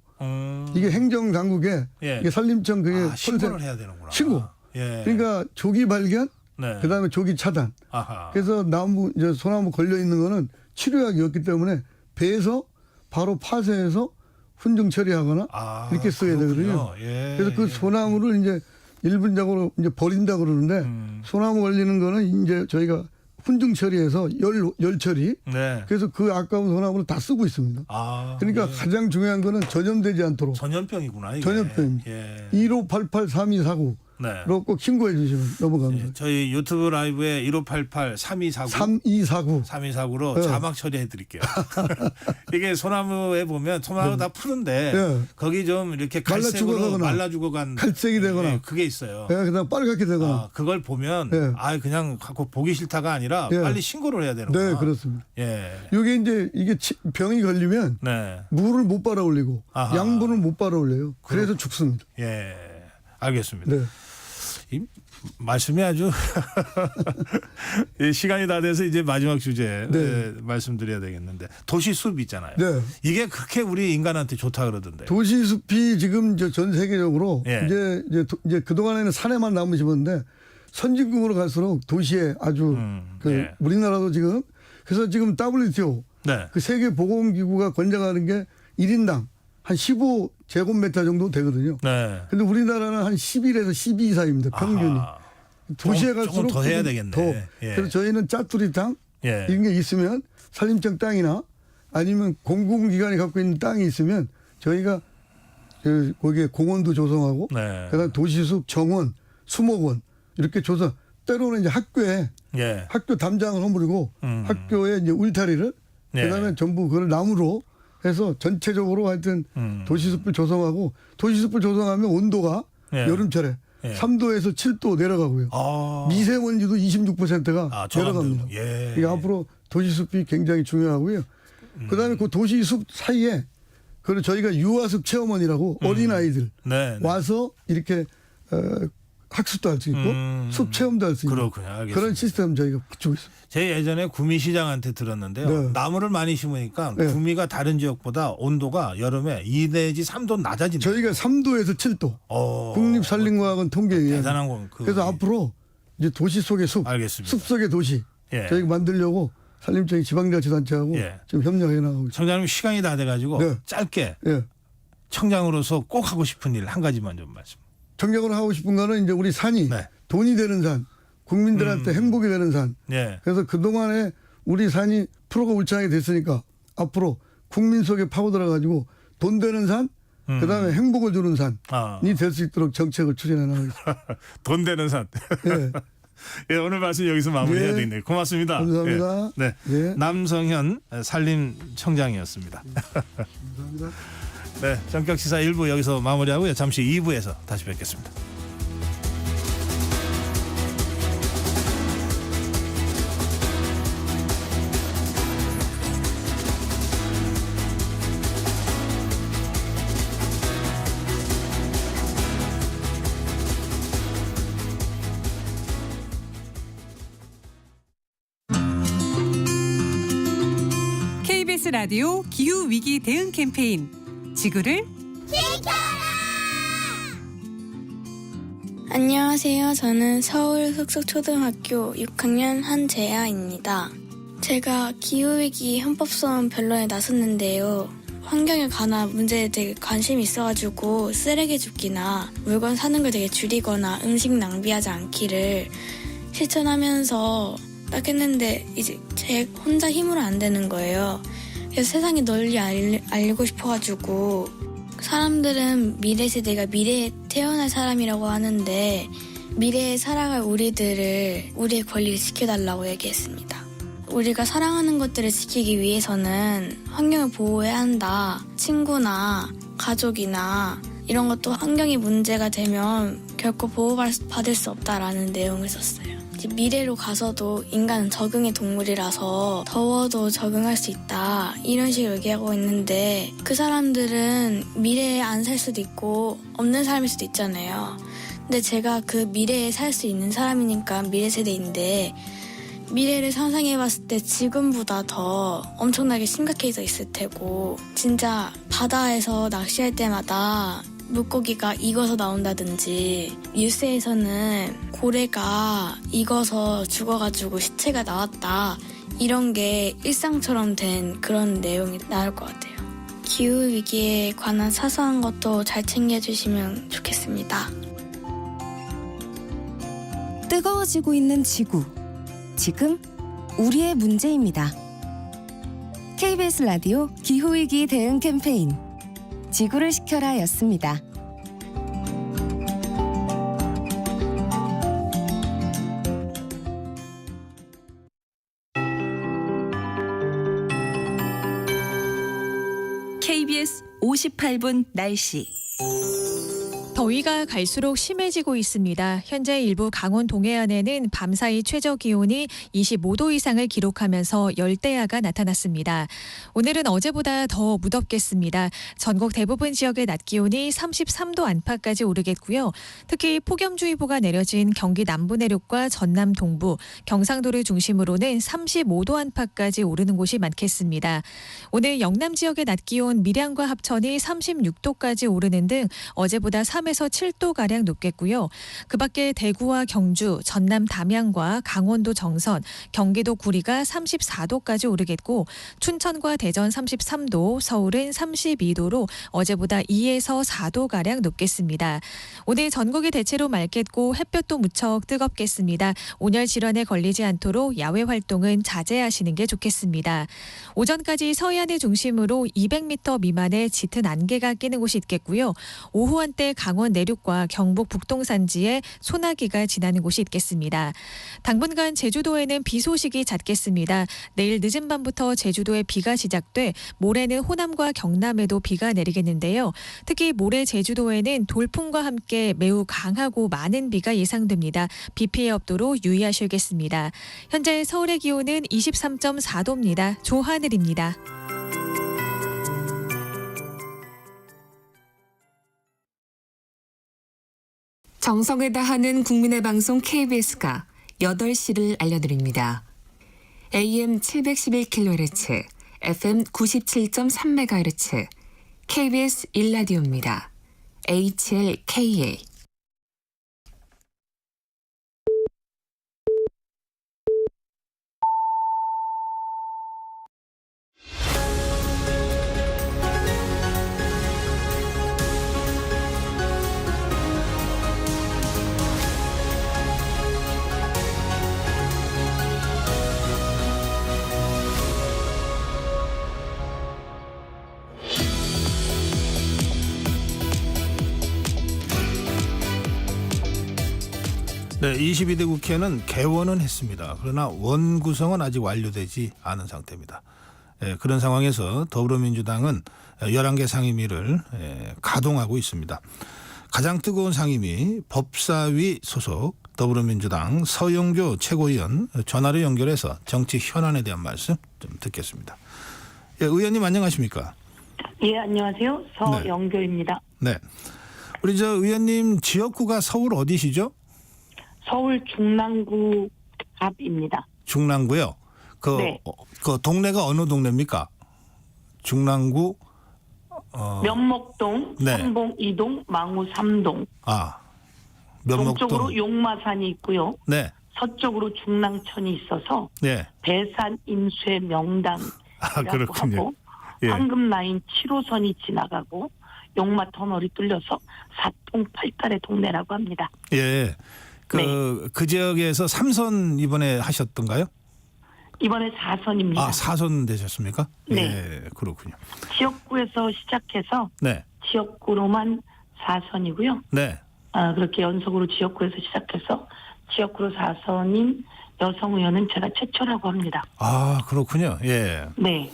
이게 행정당국에 예. 이게 산림청 그게 신고를 해야 되는구나. 신고. 예. 그러니까 조기 발견, 네. 그다음에 조기 차단. 아하. 그래서 나무 이제 소나무 걸려 있는 거는 치료약이 없기 때문에 배에서 바로 파쇄해서 훈증 처리하거나 이렇게 써야 되거든요. 예. 그래서 그 소나무를 이제 일분적으로 이제 버린다 그러는데 소나무 걸리는 거는 이제 저희가 훈증 처리해서 열 처리. 네. 그래서 그 아까운 소나무를 다 쓰고 있습니다. 그러니까 예. 가장 중요한 거는 전염되지 않도록. 전염병이구나. 이게. 전염병입니다. 예. 1588-3249로 네. 꼭 신고해 주시면 넘어갑니다. 예, 저희 유튜브 라이브에 1588-3249 3249. 3249로 네. 자막 처리해 드릴게요. 이게 소나무에 보면 소나무 다 푸른데 네. 거기 좀 이렇게 말라 갈색으로 죽어가거나 말라 죽어간 갈색이 되거나. 예, 그게 있어요. 그다음 빨갛게 되거나. 그걸 보면 네. 그냥 갖고 보기 싫다가 아니라 네. 빨리 신고를 해야 되는구나. 네, 그렇습니다. 예. 이게 이제 이게 병이 걸리면 네. 물을 못 빨아 올리고 아하. 양분을 못 빨아 올려요. 그래서 죽습니다. 예. 알겠습니다. 네. 이 말씀이 아주 이 시간이 다 돼서 이제 마지막 주제 네. 말씀드려야 되겠는데 도시 숲 있잖아요. 네. 이게 그렇게 우리 인간한테 좋다 그러던데. 도시 숲이 지금 전 세계적으로 예. 이제 그 동안에는 산에만 나무 심었는데 선진국으로 갈수록 도시에 아주 예. 우리나라도 지금 그래서 지금 WTO 네. 그 세계 보건기구가 권장하는 게 1인당 한 15제곱미터 정도 되거든요. 네. 근데 우리나라는 한 11에서 12 사이입니다. 평균이. 아하. 도시에 조금 갈수록 더 해야 조금 되겠네. 더. 예. 그래서 저희는 짜투리탕 예. 이런 게 있으면 산림청 땅이나 아니면 공공기관이 갖고 있는 땅이 있으면 저희가 거기에 공원도 조성하고 네. 그다음 도시숲, 정원, 수목원 이렇게 조성. 때로는 이제 학교에 예. 학교 담장을 허물고 학교에 이제 울타리를 예. 그다음에 전부 그걸 나무로 해서 전체적으로 하여튼 도시숲을 조성하고 도시숲을 조성하면 온도가 예. 여름철에 예. 3도에서 7도 내려가고요. 미세먼지도 26%가 내려갑니다. 예. 이게 앞으로 도시숲이 굉장히 중요하고요. 그다음에 그 도시숲 사이에 그리고 저희가 유아숲 체험원이라고 어린아이들 네. 와서 이렇게 학습도 할 수 있고 숲 체험도 할 수 있고 그렇군요. 알겠습니다. 그런 시스템 저희가 갖추고 있습니다. 제 예전에 구미시장한테 들었는데요. 네. 나무를 많이 심으니까 네. 구미가 다른 지역보다 온도가 여름에 2 내지 3도 낮아진다. 저희가 3도에서 7도 국립산림과학원 통계에 의하면. 대단한 건 그래서 앞으로 이제 도시 속의 숲, 알겠습니다. 숲 속의 도시 예. 저희가 만들려고 산림청이 지방자치단체하고 예. 지금 협력해 나가고 있습니다. 청장님 시간이 다 돼가지고 네. 짧게 예. 청장으로서 꼭 하고 싶은 일 한 가지만 좀 말씀. 정략으로 하고 싶은 거는 이제 우리 산이 네. 돈이 되는 산, 국민들한테 행복이 되는 산. 예. 그래서 그동안에 우리 산이 프로가 울창하게 됐으니까 앞으로 국민 속에 파고들어가지고 돈 되는 산, 그다음에 행복을 주는 산이 아. 될 수 있도록 정책을 추진해 나가겠습니다. 돈 되는 산. 예. 예, 오늘 말씀 여기서 마무리해야 예. 되겠네요. 고맙습니다. 감사합니다. 예. 네. 예. 남성현 산림청장이었습니다. 감사합니다. 네, 전격시사 1부 여기서 마무리하고요. 잠시 2부에서 다시 뵙겠습니다. KBS 라디오 기후위기 대응 캠페인 지구를 안녕하세요. 저는 서울 흑석초등학교 6학년 한재아입니다. 제가 기후위기 헌법소원 변론에 나섰는데요. 환경에 관한 문제에 되게 관심이 있어가지고 쓰레기 줍기나 물건 사는 걸 되게 줄이거나 음식 낭비하지 않기를 실천하면서 딱 했는데 이제 제 혼자 힘으로 안 되는 거예요. 그래서 세상에 널리 알리고 싶어가지고 사람들은 미래 세대가 미래에 태어날 사람이라고 하는데 미래에 살아갈 우리들을 우리의 권리를 지켜달라고 얘기했습니다. 우리가 사랑하는 것들을 지키기 위해서는 환경을 보호해야 한다. 친구나 가족이나 이런 것도 환경이 문제가 되면 결코 보호받을 수 없다라는 내용을 썼어요. 미래로 가서도 인간은 적응의 동물이라서 더워도 적응할 수 있다 이런 식으로 얘기하고 있는데 그 사람들은 미래에 안 살 수도 있고 없는 사람일 수도 있잖아요. 근데 제가 그 미래에 살 수 있는 사람이니까 미래 세대인데 미래를 상상해봤을 때 지금보다 더 엄청나게 심각해져 있을 테고 진짜 바다에서 낚시할 때마다 물고기가 익어서 나온다든지 뉴스에서는 고래가 익어서 죽어가지고 시체가 나왔다 이런 게 일상처럼 된 그런 내용이 나올 것 같아요. 기후위기에 관한 사소한 것도 잘 챙겨주시면 좋겠습니다. 뜨거워지고 있는 지구. 지금 우리의 문제입니다. KBS 라디오 기후위기 대응 캠페인 지구를 지켜라 였습니다. KBS 58분 날씨. 더위가 갈수록 심해지고 있습니다. 현재 일부 강원 동해안에는 밤사이 최저 기온이 25도 이상을 기록하면서 열대야가 나타났습니다. 오늘은 어제보다 더 무덥겠습니다. 전국 대부분 지역의 낮 기온이 33도 안팎까지 오르겠고요. 특히 폭염주의보가 내려진 경기 남부 내륙과 전남 동부, 경상도를 중심으로는 35도 안팎까지 오르는 곳이 많겠습니다. 오늘 영남 지역의 낮 기온 밀양과 합천이 36도까지 오르는 등 어제보다 3에서 7도가량 높겠고요. 그 밖에 대구와 경주, 전남 담양과 강원도 정선, 경기도 구리가 34도까지 오르겠고 춘천과 대전 33도, 서울은 32도로 어제보다 2에서 4도가량 높겠습니다. 오늘 전국이 대체로 맑겠고 햇볕도 무척 뜨겁겠습니다. 온열 질환에 걸리지 않도록 야외 활동은 자제하시는 게 좋겠습니다. 오전까지 서해안을 중심으로 200m 미만의 짙은 안개가 끼는 곳이 있겠고요. 오후 한때 강원 내륙과 경북 북동산지에 소나기가 지나는 곳이 있겠습니다. 당분간 제주도에는 비 소식이 잦겠습니다. 내일 늦은 밤부터 제주도에 비가 시작돼 모레는 호남과 경남에도 비가 내리겠는데요. 특히 모레 제주도에는 돌풍과 함께 매우 강하고 많은 비가 예상됩니다. 비 피해 없도록 유의하셔야겠습니다. 현재 서울의 기온은 23.4도입니다. 조하늘입니다. 정성을 다하는 국민의 방송 KBS가 8시를 알려드립니다. AM 711kHz, FM 97.3MHz, KBS 1라디오입니다. HLKA. 네, 22대 국회는 개원은 했습니다. 그러나 원구성은 아직 완료되지 않은 상태입니다. 그런 상황에서 더불어민주당은 11개 상임위를 가동하고 있습니다. 가장 뜨거운 상임위 법사위 소속 더불어민주당 서영교 최고위원 전화로 연결해서 정치 현안에 대한 말씀 좀 듣겠습니다. 의원님 안녕하십니까? 예, 안녕하세요. 서영교입니다. 네. 우리 저 의원님 지역구가 서울 어디시죠? 서울 중랑구 갑입니다. 중랑구요? 네. 그 동네가 어느 동네입니까? 중랑구 면목동, 네. 삼봉 2동, 망우 3동. 면목동. 동쪽으로 용마산이 있고요. 네. 서쪽으로 중랑천이 있어서 네. 배산 인쇄 명당이라고 그렇군요. 하고 예. 황금라인 7호선이 지나가고 용마 터널이 뚫려서 사동 8달의 동네라고 합니다. 예. 그 지역에서 3선 이번에 하셨던가요? 이번에 4선입니다. 4선 되셨습니까? 네. 예, 그렇군요. 지역구에서 시작해서 네. 지역구로만 4선이고요. 네. 그렇게 연속으로 지역구에서 시작해서 지역구로 4선인 여성 의원은 제가 최초라고 합니다. 그렇군요. 예. 네.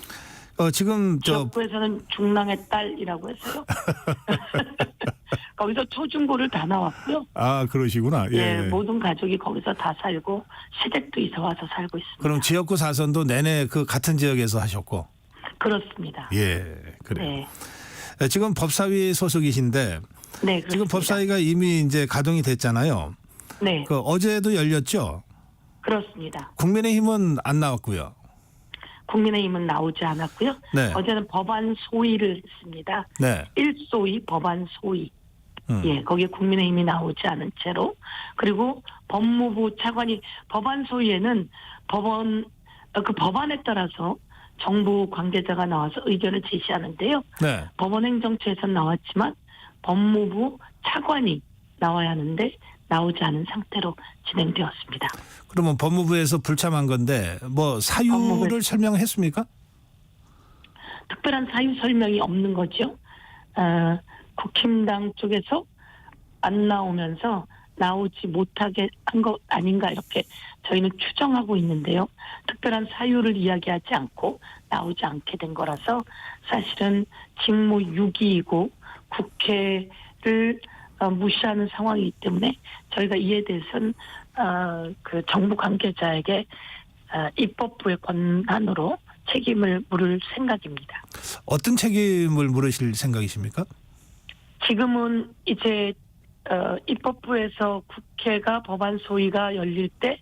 지금 지역구에서는 중랑의 딸이라고 해서요. 거기서 초중고를 다 나왔고요. 그러시구나. 예. 모든 가족이 거기서 다 살고 시댁도 이사 와서 살고 있습니다. 그럼 지역구 4선도 내내 그 같은 지역에서 하셨고. 그렇습니다. 예, 그래요. 네. 지금 법사위 소속이신데 네, 그렇습니다. 지금 법사위가 이미 이제 가동이 됐잖아요. 네. 어제도 열렸죠? 그렇습니다. 국민의힘은 안 나왔고요. 국민의힘은 나오지 않았고요. 네. 어제는 법안 소위를 했습니다. 네. 1소위 법안 소위. 예, 거기에 국민의힘이 나오지 않은 채로. 그리고 법무부 차관이 법안 소위에는 그 법안에 따라서 정부 관계자가 나와서 의견을 제시하는데요. 네. 법원행정처에서 나왔지만 법무부 차관이 나와야 하는데 나오지 않은 상태로 진행되었습니다. 그러면 법무부에서 불참한 건데 사유를 설명했습니까? 특별한 사유 설명이 없는 거죠. 국힘당 쪽에서 안 나오면서 나오지 못하게 한 것 아닌가 이렇게 저희는 추정하고 있는데요. 특별한 사유를 이야기하지 않고 나오지 않게 된 거라서 사실은 직무유기이고 국회를 무시하는 상황이기 때문에 저희가 이에 대해서는 그 정부 관계자에게 입법부의 권한으로 책임을 물을 생각입니다. 어떤 책임을 물으실 생각이십니까? 지금은 이제 입법부에서 국회가 법안 소위가 열릴 때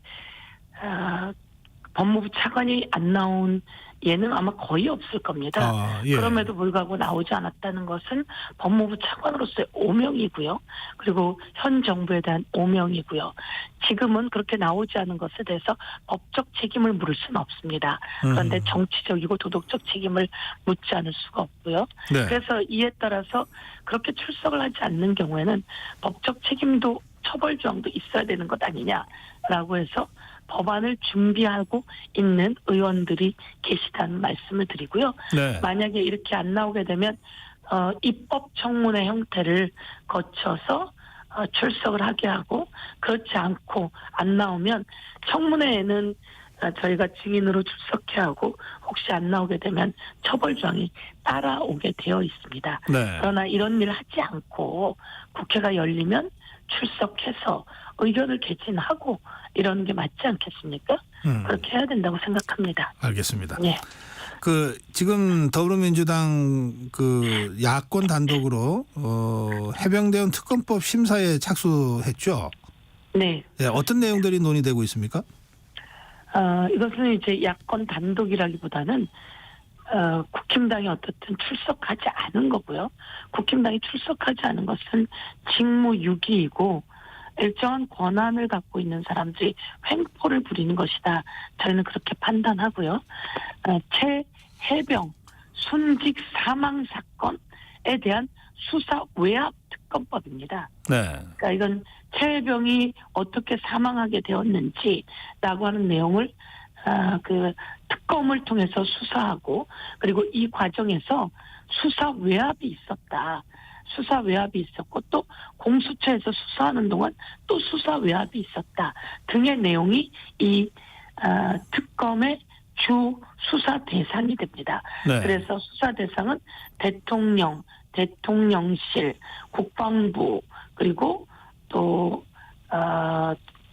법무부 차관이 안 나온 예는 아마 거의 없을 겁니다. 예. 그럼에도 불구하고 나오지 않았다는 것은 법무부 차관으로서의 오명이고요. 그리고 현 정부에 대한 오명이고요. 지금은 그렇게 나오지 않은 것에 대해서 법적 책임을 물을 수는 없습니다. 그런데 정치적이고 도덕적 책임을 묻지 않을 수가 없고요. 네. 그래서 이에 따라서 그렇게 출석을 하지 않는 경우에는 법적 책임도 처벌 조항도 있어야 되는 것 아니냐라고 해서 법안을 준비하고 있는 의원들이 계시다는 말씀을 드리고요. 네. 만약에 이렇게 안 나오게 되면 입법 청문회 형태를 거쳐서 출석을 하게 하고 그렇지 않고 안 나오면 청문회에는 저희가 증인으로 출석해야 하고 혹시 안 나오게 되면 처벌 조항이 따라오게 되어 있습니다. 네. 그러나 이런 일을 하지 않고 국회가 열리면 출석해서 의견을 개진하고 이러는 게 맞지 않겠습니까? 그렇게 해야 된다고 생각합니다. 알겠습니다. 예. 그 지금 더불어민주당 그 야권 단독으로 해병대원 특검법 심사에 착수했죠. 네. 네, 어떤 내용들이 논의되고 있습니까? 이것은 이제 야권 단독이라기보다는 국힘당이 어떻든 출석하지 않은 거고요. 국힘당이 출석하지 않은 것은 직무유기이고 일정한 권한을 갖고 있는 사람들이 횡포를 부리는 것이다. 저희는 그렇게 판단하고요. 해병 순직 사망 사건에 대한 수사 외압 특검법입니다. 네. 그러니까 이건 해병이 어떻게 사망하게 되었는지라고 하는 내용을 그 특검을 통해서 수사하고 그리고 이 과정에서 수사 외압이 있었다. 수사 외압이 있었고 또 공수처에서 수사하는 동안 또 수사 외압이 있었다 등의 내용이 이 특검의 주 수사 대상이 됩니다. 네. 그래서 수사 대상은 대통령, 대통령실, 국방부 그리고 또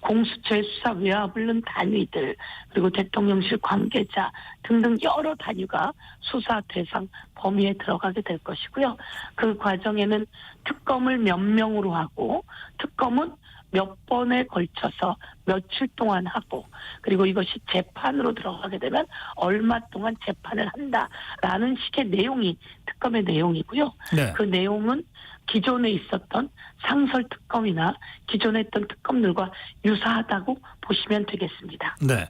공수처의 수사 외압을 넣은 단위들 그리고 대통령실 관계자 등등 여러 단위가 수사 대상 범위에 들어가게 될 것이고요. 그 과정에는 특검을 몇 명으로 하고 특검은 몇 번에 걸쳐서 며칠 동안 하고 그리고 이것이 재판으로 들어가게 되면 얼마 동안 재판을 한다라는 식의 내용이 특검의 내용이고요. 네. 그 내용은 기존에 있었던 상설 특검이나 기존에 했던 특검들과 유사하다고 보시면 되겠습니다. 네.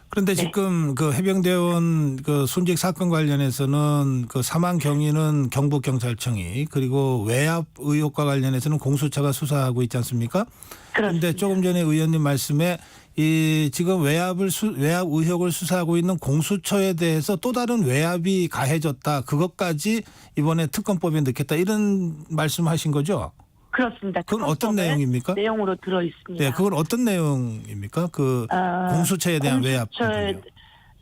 그런데 네. 지금 그 해병대원 그 순직 사건 관련해서는 그 사망 경위는 경북경찰청이 그리고 외압 의혹과 관련해서는 공수처가 수사하고 있지 않습니까? 그런데 조금 전에 의원님 말씀에 이 지금 외압 의혹을 수사하고 있는 공수처에 대해서 또 다른 외압이 가해졌다. 그것까지 이번에 특검법에 넣겠다. 이런 말씀하신 거죠? 그렇습니다. 그건 어떤 내용입니까? 내용으로 들어 있습니다. 네, 그건 어떤 내용입니까? 그 공수처에 대한 외압.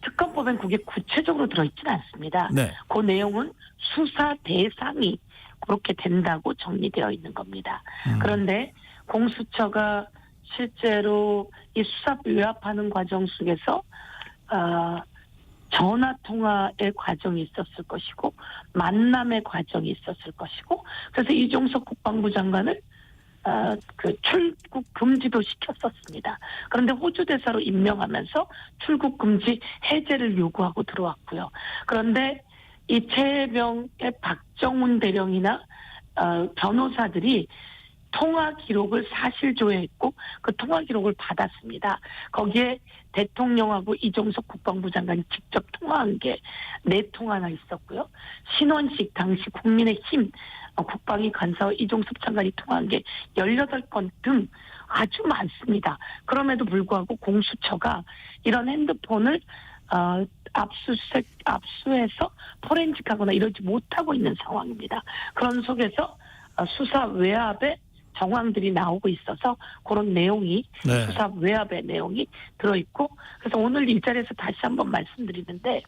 특검법엔 그게 구체적으로 들어있지는 않습니다. 네. 그 내용은 수사 대상이 그렇게 된다고 정리되어 있는 겁니다. 그런데 공수처가 실제로 이 수사 외압하는 과정 속에서 전화 통화의 과정이 있었을 것이고 만남의 과정이 있었을 것이고 그래서 이종석 국방부 장관을 그 출국 금지도 시켰었습니다. 그런데 호주 대사로 임명하면서 출국 금지 해제를 요구하고 들어왔고요. 그런데 이 최혜병의 박정훈 대령이나 변호사들이 통화 기록을 사실 조회했고 그 통화 기록을 받았습니다. 거기에 대통령하고 이종석 국방부 장관이 직접 통화한 게 4통화나 있었고요. 신원식 당시 국민의힘 국방위 간사와 이종석 장관이 통화한 게 18건 등 아주 많습니다. 그럼에도 불구하고 공수처가 이런 핸드폰을 압수해서 포렌식하거나 이러지 못하고 있는 상황입니다. 그런 속에서 수사 외압의 정황들이 나오고 있어서 그런 내용이 네. 수사 외압의 내용이 들어있고 그래서 오늘 이 자리에서 다시 한번 말씀드리는데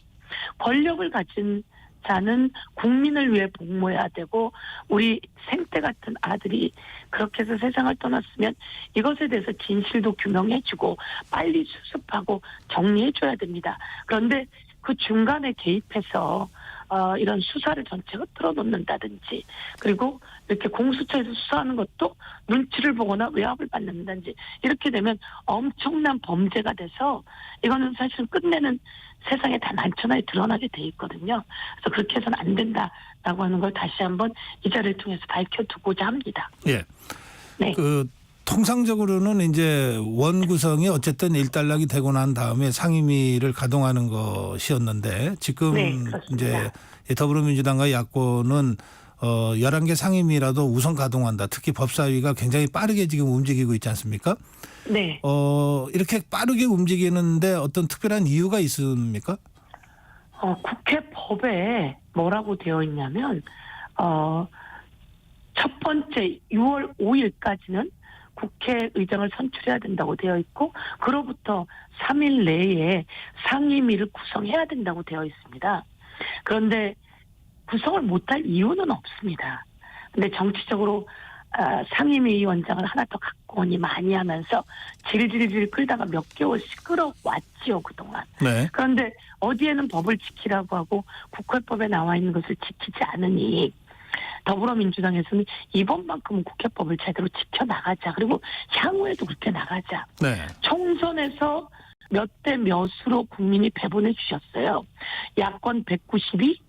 권력을 가진 자는 국민을 위해 복무해야 되고 우리 생태 같은 아들이 그렇게 해서 세상을 떠났으면 이것에 대해서 진실도 규명해주고 빨리 수습하고 정리해줘야 됩니다. 그런데 그 중간에 개입해서 이런 수사를 전체가 틀어놓는다든지 그리고 이렇게 공수처에서 수사하는 것도 눈치를 보거나 외압을 받는다든지 이렇게 되면 엄청난 범죄가 돼서 이거는 사실 끝내는 세상에 다 만천하에 드러나게 돼 있거든요. 그래서 그렇게 해서는 안 된다라고 하는 걸 다시 한번 이 자리를 통해서 밝혀두고자 합니다. 예. 네. 그 통상적으로는 이제 원 구성이 어쨌든 일단락이 되고 난 다음에 상임위를 가동하는 것이었는데 지금 네, 이제 더불어민주당과 야권은 11개 상임위라도 우선 가동한다. 특히 법사위가 굉장히 빠르게 지금 움직이고 있지 않습니까? 네. 이렇게 빠르게 움직이는데 어떤 특별한 이유가 있습니까? 국회 법에 뭐라고 되어 있냐면 첫 번째 6월 5일까지는 국회의장을 선출해야 된다고 되어 있고 그로부터 3일 내에 상임위를 구성해야 된다고 되어 있습니다. 그런데 구성을 못할 이유는 없습니다. 근데 정치적으로 상임위원장을 하나 더 갖고 오니 많이 하면서 질질질 끌다가 몇 개월씩 끌어왔지요, 그동안. 네. 그런데 어디에는 법을 지키라고 하고 국회법에 나와 있는 것을 지키지 않으니 더불어민주당에서는 이번만큼은 국회법을 제대로 지켜나가자. 그리고 향후에도 그렇게 나가자. 네. 총선에서 몇 대 몇으로 국민이 배분해 주셨어요. 야권 192,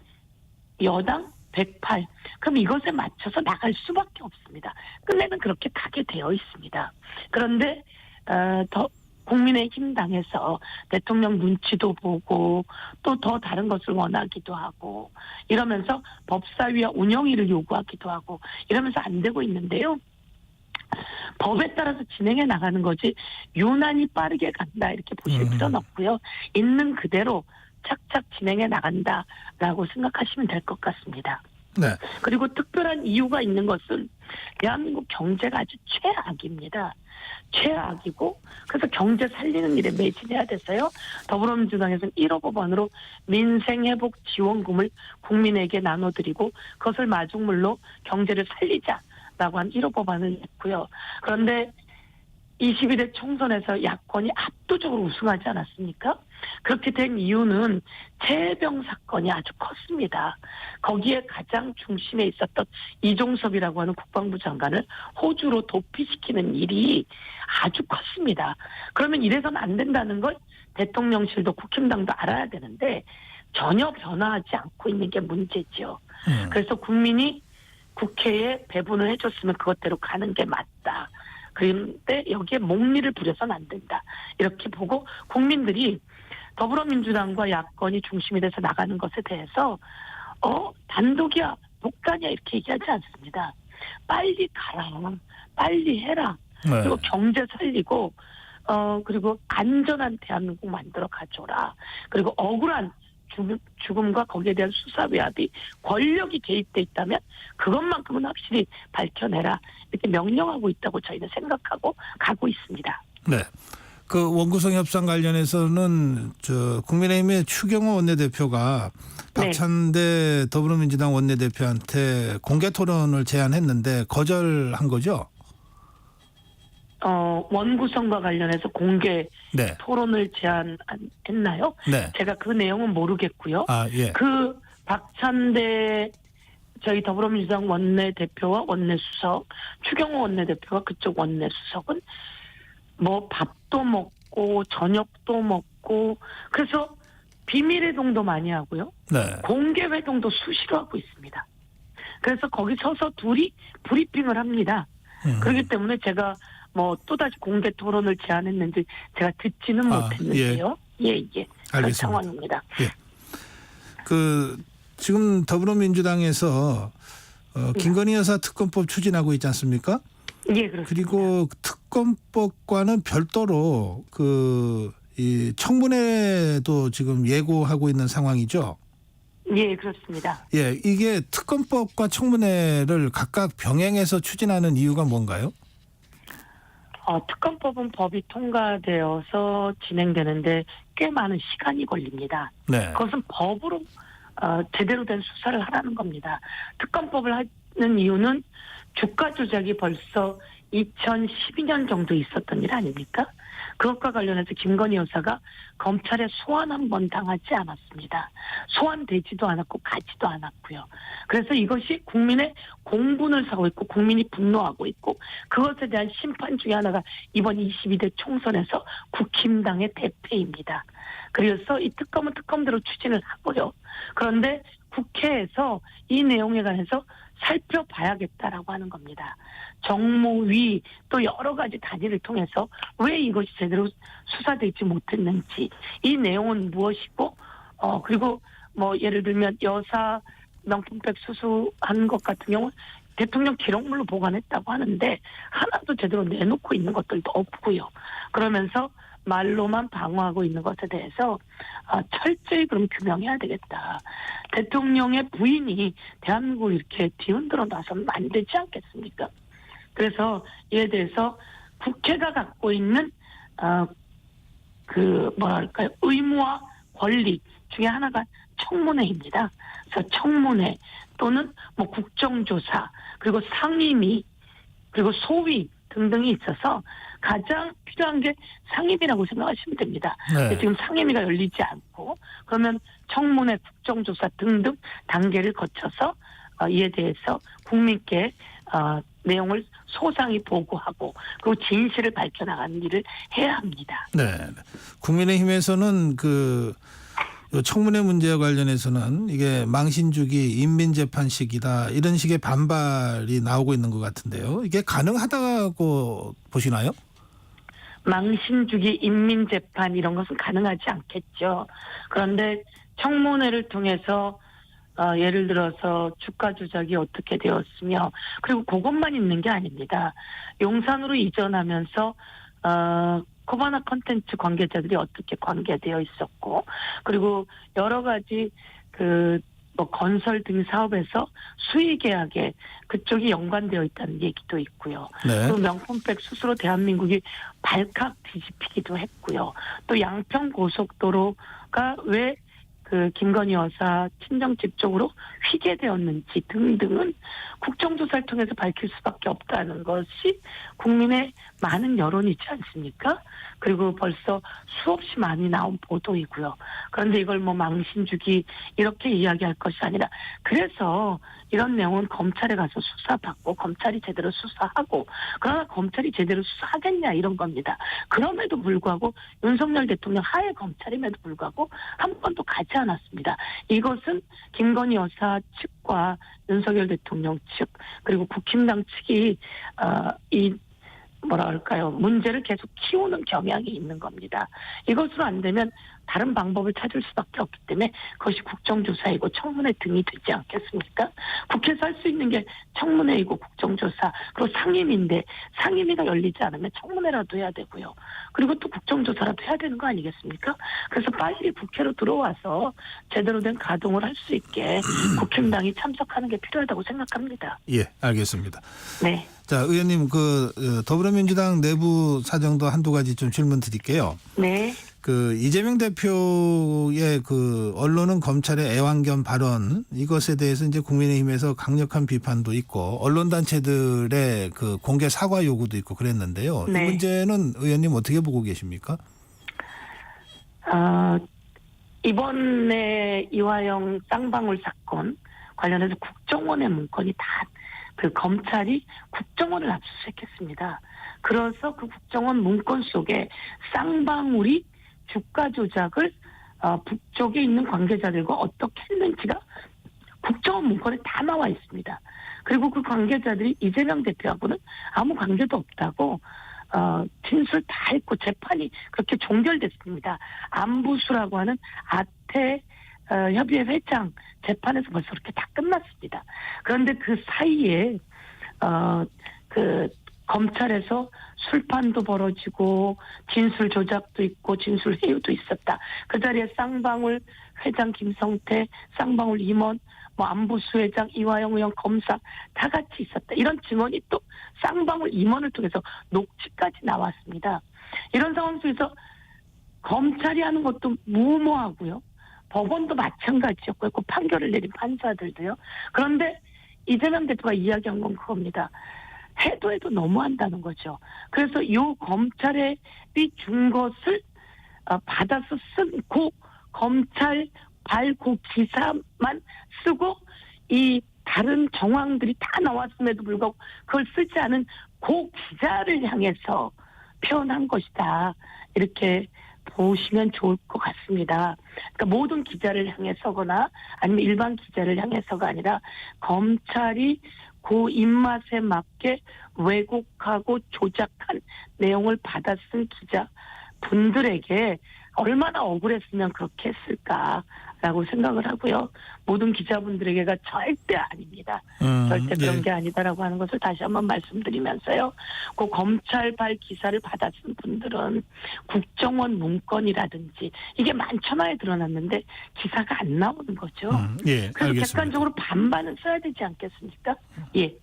여당 108. 그럼 이것에 맞춰서 나갈 수밖에 없습니다. 끝내는 그렇게 가게 되어 있습니다. 그런데 더 국민의힘 당에서 대통령 눈치도 보고 또 더 다른 것을 원하기도 하고 이러면서 법사위와 운영위를 요구하기도 하고 이러면서 안 되고 있는데요. 법에 따라서 진행해 나가는 거지 유난히 빠르게 간다 이렇게 보실 필요는 없고요. 있는 그대로 착착 진행해 나간다라고 생각하시면 될 것 같습니다. 네. 그리고 특별한 이유가 있는 것은 대한민국 경제가 아주 최악입니다. 최악이고 그래서 경제 살리는 일에 매진해야 돼서요. 더불어민주당에서는 1호 법안으로 민생회복 지원금을 국민에게 나눠드리고 그것을 마중물로 경제를 살리자라고 한 1호 법안을 냈고요. 그런데 22대 총선에서 야권이 압도적으로 우승하지 않았습니까? 그렇게 된 이유는 최해병 사건이 아주 컸습니다. 거기에 가장 중심에 있었던 이종섭이라고 하는 국방부 장관을 호주로 도피시키는 일이 아주 컸습니다. 그러면 이래서는 안 된다는 걸 대통령실도 국힘당도 알아야 되는데 전혀 변화하지 않고 있는 게 문제죠. 그래서 국민이 국회에 배분을 해줬으면 그것대로 가는 게 맞다. 그런데 여기에 목리를 부려서는 안 된다. 이렇게 보고 국민들이 더불어민주당과 야권이 중심이 돼서 나가는 것에 대해서 단독이야 독단이야 이렇게 얘기하지 않습니다. 빨리 가라. 빨리 해라. 네. 그리고 경제 살리고 그리고 안전한 대한민국 만들어 가줘라. 그리고 억울한 죽음과 거기에 대한 수사 외압이 권력이 개입돼 있다면 그것만큼은 확실히 밝혀내라 이렇게 명령하고 있다고 저희는 생각하고 가고 있습니다. 네. 그 원구성 협상 관련해서는 국민의힘의 추경호 원내대표가 박찬대 더불어민주당 원내대표한테 공개 토론을 제안했는데 거절한 거죠? 원구성과 관련해서 공개 토론을 제안했나요? 네. 제가 그 내용은 모르겠고요. 예. 그 박찬대 저희 더불어민주당 원내대표와 원내수석, 추경호 원내대표와 그쪽 원내수석은 뭐 밥도 먹고 저녁도 먹고 그래서 비밀회동도 많이 하고요. 네. 공개회동도 수시로 하고 있습니다. 그래서 거기 서서 둘이 브리핑을 합니다. 그렇기 때문에 제가 뭐 또다시 공개 토론을 제안했는지 제가 듣지는 못했는데요. 예. 그런 상황입니다. 예. 지금 더불어민주당에서 김건희 여사 특검법 추진하고 있지 않습니까? 예, 그렇습니다. 그리고 특검법과는 별도로 이 청문회도 지금 예고하고 있는 상황이죠. 예, 그렇습니다. 예, 이게 특검법과 청문회를 각각 병행해서 추진하는 이유가 뭔가요? 특검법은 법이 통과되어서 진행되는데 꽤 많은 시간이 걸립니다. 네. 그것은 법으로 제대로 된 수사를 하라는 겁니다. 특검법을 하는 이유는 주가 조작이 벌써 2012년 정도 있었던 일 아닙니까? 그것과 관련해서 김건희 여사가 검찰에 소환 한 번 당하지 않았습니다. 소환되지도 않았고 가지도 않았고요. 그래서 이것이 국민의 공분을 사고 있고 국민이 분노하고 있고 그것에 대한 심판 중에 하나가 이번 22대 총선에서 국힘당의 대패입니다. 그래서 이 특검은 특검대로 추진을 하고요. 그런데 국회에서 이 내용에 관해서 살펴봐야겠다라고 하는 겁니다. 정무위 또 여러 가지 단위를 통해서 왜 이것이 제대로 수사되지 못했는지 이 내용은 무엇이고 그리고 뭐 예를 들면 여사 명품백 수수한 것 같은 경우 대통령 기록물로 보관했다고 하는데 하나도 제대로 내놓고 있는 것들도 없고요. 그러면서 말로만 방어하고 있는 것에 대해서 철저히 그럼 규명해야 되겠다. 대통령의 부인이 대한민국을 이렇게 뒤흔들어 놔서는 안 되지 않겠습니까? 그래서 이에 대해서 국회가 갖고 있는 의무와 권리 중에 하나가 청문회입니다. 그래서 청문회 또는 뭐 국정조사 그리고 상임위 그리고 소위 등등이 있어서 가장 필요한 게 상임위라고 생각하시면 됩니다. 네. 지금 상임위가 열리지 않고 그러면 청문회, 국정조사 등등 단계를 거쳐서 이에 대해서 국민께 내용을 소상히 보고하고 그리고 진실을 밝혀나가는 일을 해야 합니다. 네. 국민의힘에서는 요 청문회 문제와 관련해서는 이게 망신주기 인민재판식이다 이런 식의 반발이 나오고 있는 것 같은데요. 이게 가능하다고 보시나요? 망신주기 인민재판 이런 것은 가능하지 않겠죠. 그런데 청문회를 통해서 예를 들어서 주가 조작이 어떻게 되었으며 그리고 그것만 있는 게 아닙니다. 용산으로 이전하면서 코바나 컨텐츠 관계자들이 어떻게 관계되어 있었고 그리고 여러 가지 건설 등 사업에서 수의계약에 그쪽이 연관되어 있다는 얘기도 있고요. 네. 또 명품백 수수로 대한민국이 발칵 뒤집히기도 했고요. 또 양평 고속도로가 왜 김건희 여사 친정집 쪽으로 휘게되었는지 등등은 국정조사를 통해서 밝힐 수밖에 없다는 것이 국민의 많은 여론이지 않습니까? 그리고 벌써 수없이 많이 나온 보도이고요. 그런데 이걸 망신주기 이렇게 이야기할 것이 아니라 그래서 이런 내용은 검찰에 가서 수사받고 검찰이 제대로 수사하고 그러나 검찰이 제대로 수사하겠냐 이런 겁니다. 그럼에도 불구하고 윤석열 대통령 하에 검찰임에도 불구하고 한 번도 가지 않았습니다. 이것은 김건희 여사 측과 윤석열 대통령 측 그리고 국힘당 측이 문제를 계속 키우는 경향이 있는 겁니다. 이것으로 안 되면 다른 방법을 찾을 수밖에 없기 때문에 그것이 국정조사이고 청문회 등이 되지 않겠습니까? 국회에서 할 수 있는 게 청문회이고 국정조사 그리고 상임위인데 상임위가 열리지 않으면 청문회라도 해야 되고요. 그리고 또 국정조사라도 해야 되는 거 아니겠습니까? 그래서 빨리 국회로 들어와서 제대로 된 가동을 할 수 있게 국힘당이 참석하는 게 필요하다고 생각합니다. 예, 알겠습니다. 네. 자, 의원님 더불어민주당 내부 사정도 한두 가지 좀 질문 드릴게요. 네. 이재명 대표의 언론은 검찰의 애완견 발언 이것에 대해서 이제 국민의힘에서 강력한 비판도 있고 언론단체들의 공개 사과 요구도 있고 그랬는데요. 네. 이 문제는 의원님 어떻게 보고 계십니까? 이번에 이화영 쌍방울 사건 관련해서 국정원의 문건이 다 검찰이 국정원을 압수수색했습니다. 그래서 그 국정원 문건 속에 쌍방울이 주가 조작을 북쪽에 있는 관계자들과 어떻게 했는지가 국정원 문건에 다 나와 있습니다. 그리고 그 관계자들이 이재명 대표하고는 아무 관계도 없다고 진술 다 했고 재판이 그렇게 종결됐습니다. 안부수라고 하는 아태 협의회 회장 재판에서 벌써 그렇게 다 끝났습니다. 그런데 그 사이에 검찰에서 술판도 벌어지고 진술 조작도 있고 진술 회유도 있었다. 그 자리에 쌍방울 회장 김성태, 쌍방울 임원, 안부수 회장, 이화영 의원, 검사 다 같이 있었다. 이런 증언이 또 쌍방울 임원을 통해서 녹취까지 나왔습니다. 이런 상황 속에서 검찰이 하는 것도 무모하고요. 법원도 마찬가지였고요. 그 판결을 내린 판사들도요. 그런데 이재명 대표가 이야기한 건 그겁니다. 해도 너무한다는 거죠. 그래서 이 검찰이 준 것을 받아서 쓴 검찰 발고 기사만 쓰고 이 다른 정황들이 다 나왔음에도 불구하고 그걸 쓰지 않은 기자를 향해서 표현한 것이다. 이렇게 보시면 좋을 것 같습니다. 그러니까 모든 기자를 향해서거나 아니면 일반 기자를 향해서가 아니라 검찰이 그 입맛에 맞게 왜곡하고 조작한 내용을 받아 쓴 기자 분들에게 얼마나 억울했으면 그렇게 했을까라고 생각을 하고요. 모든 기자분들에게가 절대 아닙니다. 절대 그런 게 아니다라고 하는 것을 다시 한번 말씀드리면서요. 그 검찰발 기사를 받아 쓴 분들은 국정원 문건이라든지 이게 만천하에 드러났는데 기사가 안 나오는 거죠. 예, 그래서 알겠습니다. 객관적으로 반반은 써야 되지 않겠습니까? 예.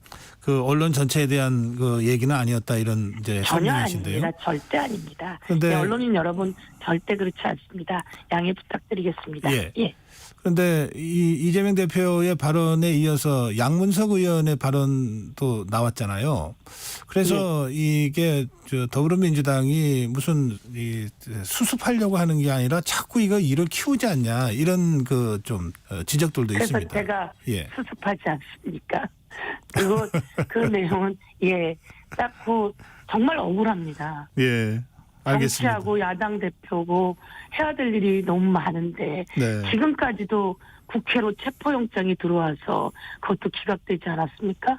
언론 전체에 대한 얘기는 아니었다 이런 이제 전혀 설명이신데요. 아닙니다. 절대 아닙니다. 근데 언론인 여러분 절대 그렇지 않습니다. 양해 부탁드리겠습니다. 예. 그런데 이재명 대표의 발언에 이어서 양문석 의원의 발언도 나왔잖아요. 그래서 이게 더불어민주당이 무슨 수습하려고 하는 게 아니라 자꾸 일을 키우지 않냐 이런 좀 지적들도 그래서 있습니다. 제가 예. 수습하지 않습니까? 그리고 그 내용은 자꾸 정말 억울합니다. 예. 알겠습니다. 정치하고 야당 대표고 해야 될 일이 너무 많은데 네. 지금까지도 국회로 체포영장이 들어와서 그것도 기각되지 않았습니까?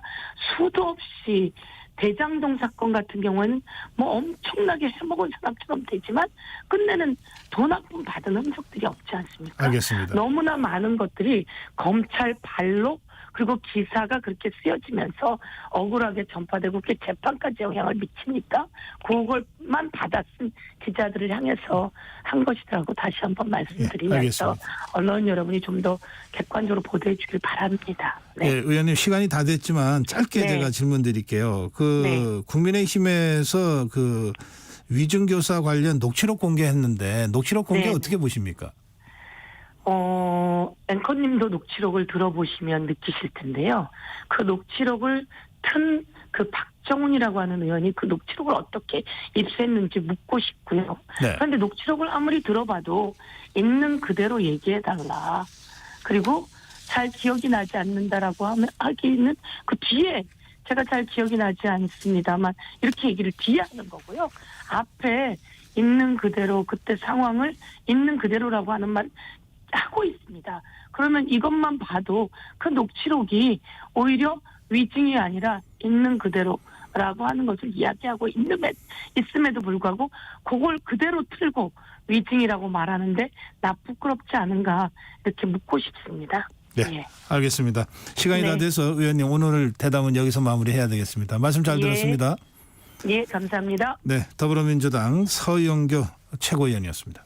수도 없이 대장동 사건 같은 경우는 뭐 엄청나게 해먹은 사람처럼 되지만 끝내는 돈 한 푼 받은 흔적들이 없지 않습니까? 알겠습니다. 너무나 많은 것들이 검찰 발로 그리고 기사가 그렇게 쓰여지면서 억울하게 전파되고 그게 재판까지 영향을 미치니까 그걸만 받았은 기자들을 향해서 한 것이라고 다시 한번 말씀드리면서 알겠습니다. 언론 여러분이 좀 더 객관적으로 보도해 주길 바랍니다. 네. 예, 의원님 시간이 다 됐지만 짧게 네. 제가 질문 드릴게요. 네. 국민의힘에서 위증교사 관련 녹취록 공개했는데 녹취록 공개 네. 어떻게 보십니까? 앵커님도 녹취록을 들어보시면 느끼실 텐데요. 그 녹취록을 튼 그 박정훈이라고 하는 의원이 그 녹취록을 어떻게 입수했는지 묻고 싶고요. 네. 그런데 녹취록을 아무리 들어봐도 있는 그대로 얘기해달라. 그리고 잘 기억이 나지 않는다라고 하기는 그 뒤에 제가 잘 기억이 나지 않습니다만 이렇게 얘기를 뒤에 하는 거고요. 앞에 있는 그대로 그때 상황을 있는 그대로라고 하는 말 하고 있습니다. 그러면 이것만 봐도 그 녹취록이 오히려 위증이 아니라 있는 그대로라고 하는 것을 이야기하고 있음에도 불구하고 그걸 그대로 틀고 위증이라고 말하는데 나 부끄럽지 않은가 이렇게 묻고 싶습니다. 네, 예. 알겠습니다. 시간이 다 돼서 의원님 오늘 대담은 여기서 마무리해야 되겠습니다. 말씀 잘 들었습니다. 예, 감사합니다. 네, 더불어민주당 서영교 최고위원이었습니다.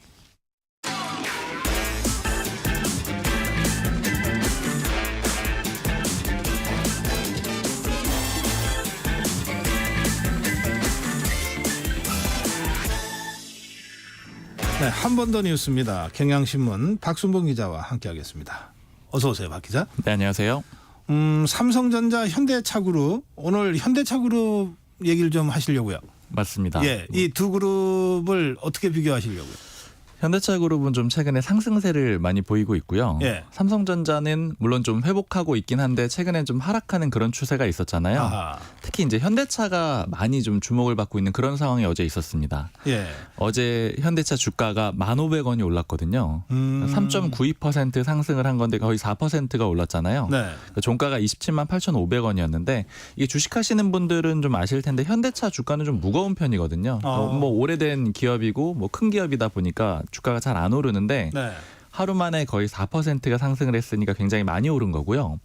네, 한 번 더 뉴스입니다. 경향신문 박순봉 기자와 함께하겠습니다. 어서 오세요, 박 기자. 네, 안녕하세요. 삼성전자, 현대차그룹 오늘 현대차그룹 얘기를 좀 하시려고요. 맞습니다. 예, 이 두 그룹을 어떻게 비교하시려고요? 현대차그룹은 좀 최근에 상승세를 많이 보이고 있고요. 예. 삼성전자는 물론 좀 회복하고 있긴 한데 최근엔 좀 하락하는 그런 추세가 있었잖아요. 아하. 특히 이제 현대차가 많이 좀 주목을 받고 있는 그런 상황이 어제 있었습니다. 예. 어제 현대차 주가가 1,500원이 올랐거든요. 3.92% 상승을 한 건데 거의 4%가 올랐잖아요. 네. 그러니까 종가가 27만 8,500원이었는데 이게 주식하시는 분들은 좀 아실 텐데 현대차 주가는 좀 무거운 편이거든요. 뭐 오래된 기업이고 뭐 큰 기업이다 보니까 주가가 잘 안 오르는데 네. 하루 만에 거의 4%가 상승을 했으니까 굉장히 많이 오른 거고요.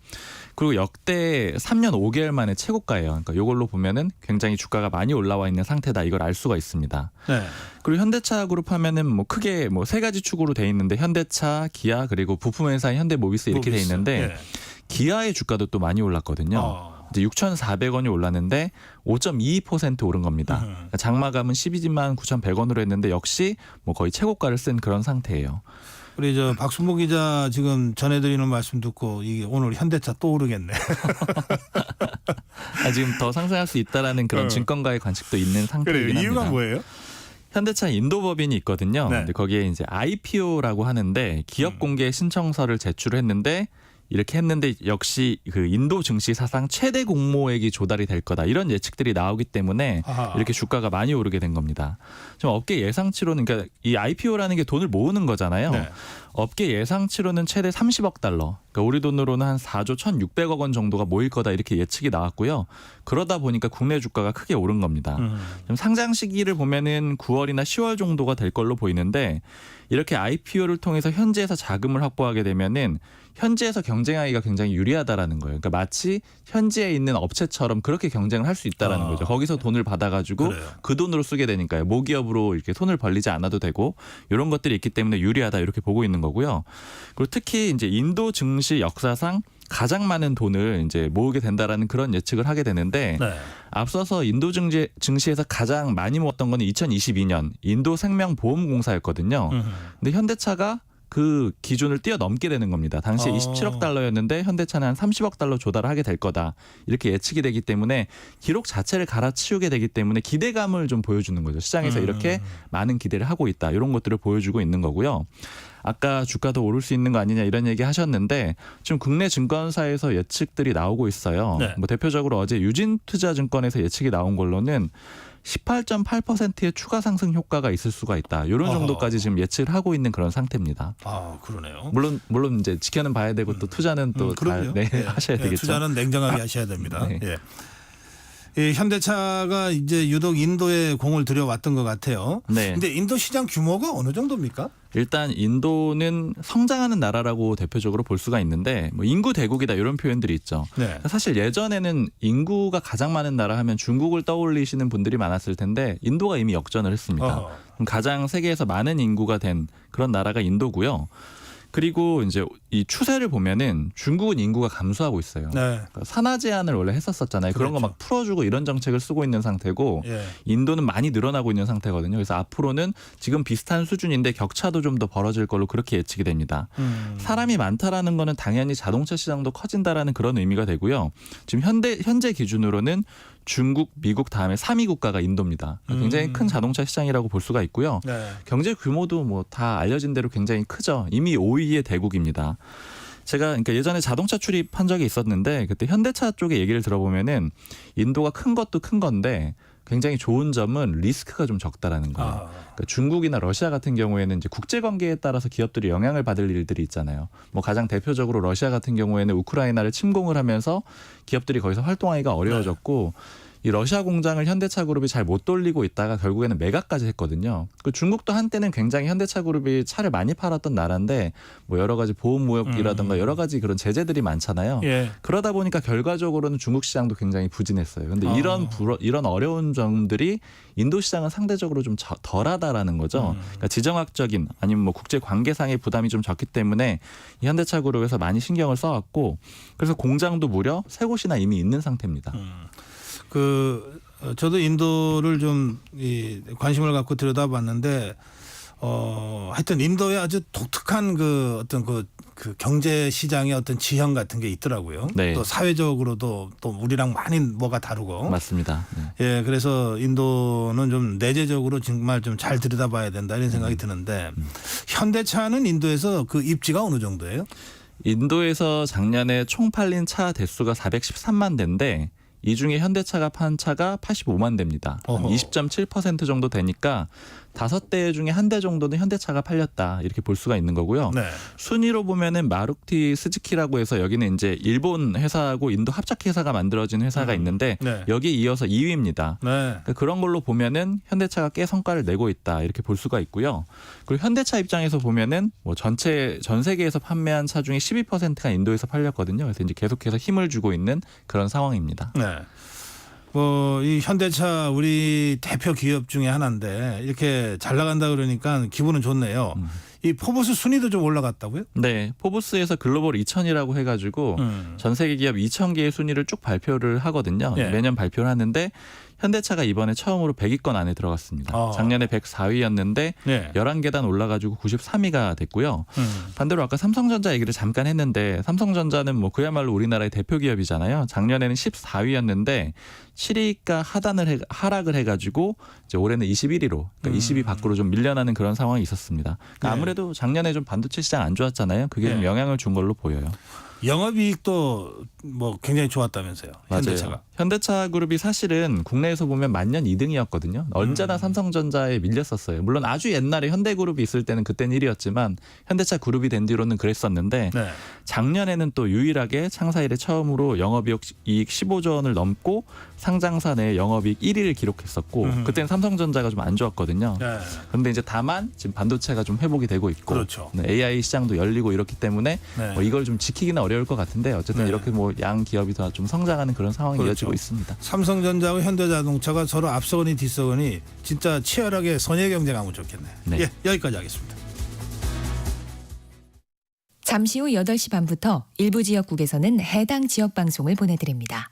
그리고 역대 3년 5개월 만에 최고가예요. 그러니까 이걸로 보면은 굉장히 주가가 많이 올라와 있는 상태다. 이걸 알 수가 있습니다. 네. 그리고 현대차 그룹 하면은 뭐 크게 뭐 세 가지 축으로 돼 있는데 현대차, 기아 그리고 부품 회사인 현대모비스 이렇게 돼 있는데 예. 기아의 주가도 또 많이 올랐거든요. 이제 6,400원이 올랐는데 5.22% 오른 겁니다. 그러니까 장마감은 12만 9,100원으로 했는데 역시 뭐 거의 최고가를 쓴 그런 상태예요. 우리 박순봉 기자 지금 전해드리는 말씀 듣고 이게 오늘 현대차 또 오르겠네. 지금 더 상승할 수 있다라는 그런 증권가의 관측도 있는 상태이긴 합니다. 이유가 뭐예요? 현대차 인도법인이 있거든요. 네. 근데 거기에 이제 IPO라고 하는데 기업 공개 신청서를 제출했는데 이렇게 했는데 역시 그 인도 증시 사상 최대 공모액이 조달이 될 거다 이런 예측들이 나오기 때문에 아하. 이렇게 주가가 많이 오르게 된 겁니다. 좀 업계 예상치로는 그러니까 이 IPO라는 게 돈을 모으는 거잖아요. 네. 업계 예상치로는 최대 30억 달러, 그러니까 우리 돈으로는 한 4조 1,600억 원 정도가 모일 거다 이렇게 예측이 나왔고요. 그러다 보니까 국내 주가가 크게 오른 겁니다. 좀 상장 시기를 보면은 9월이나 10월 정도가 될 걸로 보이는데 이렇게 IPO를 통해서 현지에서 자금을 확보하게 되면은 현지에서 경쟁하기가 굉장히 유리하다라는 거예요. 그러니까 마치 현지에 있는 업체처럼 그렇게 경쟁을 할 수 있다라는 거죠. 거기서 돈을 받아가지고 그래요. 그 돈으로 쓰게 되니까요. 모기업으로 이렇게 손을 벌리지 않아도 되고 이런 것들이 있기 때문에 유리하다 이렇게 보고 있는 거고요. 그리고 특히 이제 인도 증시 역사상 가장 많은 돈을 이제 모으게 된다라는 그런 예측을 하게 되는데 네. 앞서서 인도 증시에서 가장 많이 모았던 건 2022년 인도생명보험공사였거든요. 근데 현대차가 그 기준을 뛰어넘게 되는 겁니다. 당시에 27억 달러였는데 현대차는 한 30억 달러 조달하게 될 거다. 이렇게 예측이 되기 때문에 기록 자체를 갈아치우게 되기 때문에 기대감을 좀 보여주는 거죠. 시장에서 이렇게 많은 기대를 하고 있다. 이런 것들을 보여주고 있는 거고요. 아까 주가도 오를 수 있는 거 아니냐 이런 얘기 하셨는데 지금 국내 증권사에서 예측들이 나오고 있어요. 네. 뭐 대표적으로 어제 유진투자증권에서 예측이 나온 걸로는 18.8%의 추가 상승 효과가 있을 수가 있다. 이런 정도까지 지금 예측을 하고 있는 그런 상태입니다. 아, 그러네요. 물론 이제 지켜는 봐야 되고 또 투자는 또 잘 그럼요. 네. 하셔야 되겠죠. 투자는 냉정하게 하셔야 됩니다. 네. 예. 이 현대차가 이제 유독 인도에 공을 들여왔던 것 같아요. 네. 근데 인도 시장 규모가 어느 정도입니까? 일단 인도는 성장하는 나라라고 대표적으로 볼 수가 있는데 뭐 인구 대국이다 이런 표현들이 있죠. 네. 사실 예전에는 인구가 가장 많은 나라 하면 중국을 떠올리시는 분들이 많았을 텐데 인도가 이미 역전을 했습니다. 그럼 가장 세계에서 많은 인구가 된 그런 나라가 인도고요. 그리고 이제 이 추세를 보면은 중국은 인구가 감소하고 있어요. 네. 그러니까 산하 제한을 원래 했었잖아요. 그런 거 막 풀어주고 이런 정책을 쓰고 있는 상태고 예. 인도는 많이 늘어나고 있는 상태거든요. 그래서 앞으로는 지금 비슷한 수준인데 격차도 좀 더 벌어질 걸로 그렇게 예측이 됩니다. 사람이 많다라는 거는 당연히 자동차 시장도 커진다라는 그런 의미가 되고요. 지금 현재 기준으로는 중국, 미국 다음에 3위 국가가 인도입니다. 굉장히 큰 자동차 시장이라고 볼 수가 있고요. 네. 경제 규모도 뭐 다 알려진 대로 굉장히 크죠. 이미 5위의 대국입니다. 제가 그러니까 예전에 자동차 출입한 적이 있었는데 그때 현대차 쪽의 얘기를 들어보면은 인도가 큰 것도 큰 건데 굉장히 좋은 점은 리스크가 좀 적다라는 거예요. 그러니까 중국이나 러시아 같은 경우에는 이제 국제 관계에 따라서 기업들이 영향을 받을 일들이 있잖아요. 뭐 가장 대표적으로 러시아 같은 경우에는 우크라이나를 침공을 하면서 기업들이 거기서 활동하기가 어려워졌고 이 러시아 공장을 현대차 그룹이 잘 못 돌리고 있다가 결국에는 매각까지 했거든요. 그 중국도 한때는 굉장히 현대차 그룹이 차를 많이 팔았던 나라인데 뭐 여러 가지 보험 무역이라든가 여러 가지 그런 제재들이 많잖아요. 예. 그러다 보니까 결과적으로는 중국 시장도 굉장히 부진했어요. 근데 이런 어려운 점들이 인도 시장은 상대적으로 좀 덜하다라는 거죠. 그러니까 지정학적인 아니면 뭐 국제 관계상의 부담이 좀 적기 때문에 이 현대차 그룹에서 많이 신경을 써왔고 그래서 공장도 무려 3곳이나 이미 있는 상태입니다. 저도 인도를 좀 관심을 갖고 들여다봤는데 하여튼 인도에 아주 독특한 그 어떤 그 경제 시장의 어떤 지형 같은 게 있더라고요. 네. 또 사회적으로도 또 우리랑 많이 뭐가 다르고. 맞습니다. 네. 예, 그래서 인도는 좀 내재적으로 정말 좀 잘 들여다봐야 된다 이런 생각이 드는데 현대차는 인도에서 그 입지가 어느 정도예요? 인도에서 작년에 총 팔린 차 대수가 413만 대인데 이 중에 현대차가 판 차가 85만 대입니다. 20.7% 정도 되니까 5대 중에 1대 정도는 현대차가 팔렸다 이렇게 볼 수가 있는 거고요. 네. 순위로 보면은 마루티 스즈키라고 해서 여기는 이제 일본 회사하고 인도 합작 회사가 만들어진 회사가 있는데 네. 여기에 이어서 2위입니다. 네. 그러니까 그런 걸로 보면은 현대차가 꽤 성과를 내고 있다 이렇게 볼 수가 있고요. 그리고 현대차 입장에서 보면은 뭐 전 세계에서 판매한 차 중에 12%가 인도에서 팔렸거든요. 그래서 이제 계속해서 힘을 주고 있는 그런 상황입니다. 네. 이 현대차 우리 대표 기업 중에 하나인데 이렇게 잘 나간다 그러니까 기분은 좋네요. 이 포브스 순위도 좀 올라갔다고요? 네, 포브스에서 글로벌 2000이라고 해가지고 전 세계 기업 2000개의 순위를 쭉 발표를 하거든요. 예. 매년 발표를 하는데 현대차가 이번에 처음으로 100위권 안에 들어갔습니다. 작년에 104위였는데 네. 11계단 올라가지고 93위가 됐고요. 반대로 아까 삼성전자 얘기를 잠깐 했는데 삼성전자는 뭐 그야말로 우리나라의 대표 기업이잖아요. 작년에는 14위였는데 7위가 하락을 해가지고 이제 올해는 21위로 그러니까 20위 밖으로 좀 밀려나는 그런 상황이 있었습니다. 그러니까 네. 아무래도 작년에 좀 반도체 시장 안 좋았잖아요. 그게 좀 네. 영향을 준 걸로 보여요. 영업이익도 뭐 굉장히 좋았다면서요. 현대차가. 맞아요. 현대차 그룹이 사실은 국내에서 보면 만년 2등이었거든요. 언제나 삼성전자에 밀렸었어요. 물론 아주 옛날에 현대그룹이 있을 때는 그때는 1위였지만 현대차 그룹이 된 뒤로는 그랬었는데 네. 작년에는 또 유일하게 창사 이래 처음으로 영업이익 15조 원을 넘고 상장사 내 영업이익 1위를 기록했었고 그때는 삼성전자가 좀 안 좋았거든요. 네. 그런데 이제 다만 지금 반도체가 좀 회복이 되고 있고 그렇죠. 네, AI 시장도 열리고 이렇기 때문에 네. 뭐 이걸 좀 지키기는 어려울 것 같은데 어쨌든 네. 이렇게 뭐 양 기업이 다 좀 성장하는 그런 상황이 그렇죠. 이어지고 있습니다. 삼성전자하고 현대자동차가 서로 앞서거니 뒤서거니 진짜 치열하게 선의 경쟁하면 좋겠네. 네. 예, 여기까지 하겠습니다. 잠시 후 8시 반부터 일부 지역국에서는 해당 지역 방송을 보내드립니다.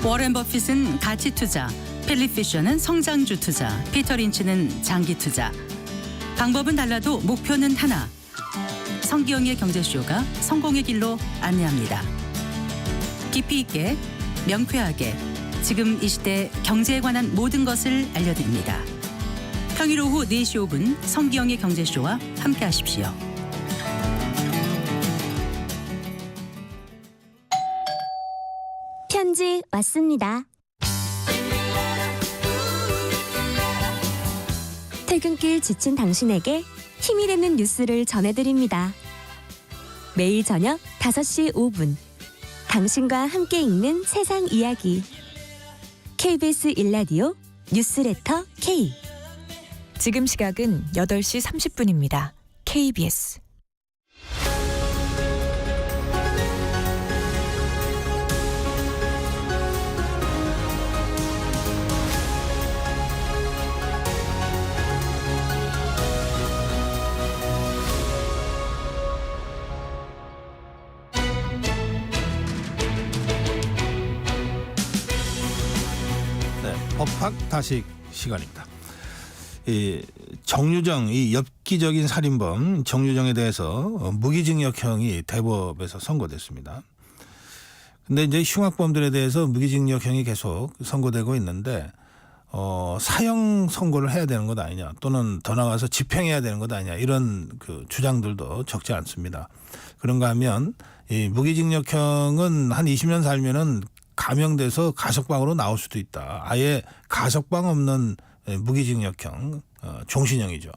워렌 버핏은 가치 투자, 필립 피셔는 성장주 투자, 피터 린치는 장기 투자. 방법은 달라도 목표는 하나. 성기영의 경제쇼가 성공의 길로 안내합니다. 깊이 있게, 명쾌하게, 지금 이 시대 경제에 관한 모든 것을 알려드립니다. 평일 오후 4시 5분 성기영의 경제쇼와 함께하십시오. 편지 왔습니다. 퇴근길 지친 당신에게 힘이 되는 뉴스를 전해드립니다. 매일 저녁 5시 5분 당신과 함께 읽는 세상 이야기 KBS 1라디오 뉴스레터 K. 지금 시각은 8시 30분입니다. KBS. 법학 다식 시간입니다. 이 정유정, 이 엽기적인 살인범 정유정에 대해서 무기징역형이 대법에서 선고됐습니다. 근데 이제 흉악범들에 대해서 무기징역형이 계속 선고되고 있는데 사형 선고를 해야 되는 것 아니냐, 또는 더 나아가서 집행해야 되는 것 아니냐, 이런 그 주장들도 적지 않습니다. 그런가 하면 이 무기징역형은 한 20년 살면은 감형돼서 가석방으로 나올 수도 있다. 아예 가석방 없는 무기징역형, 종신형이죠.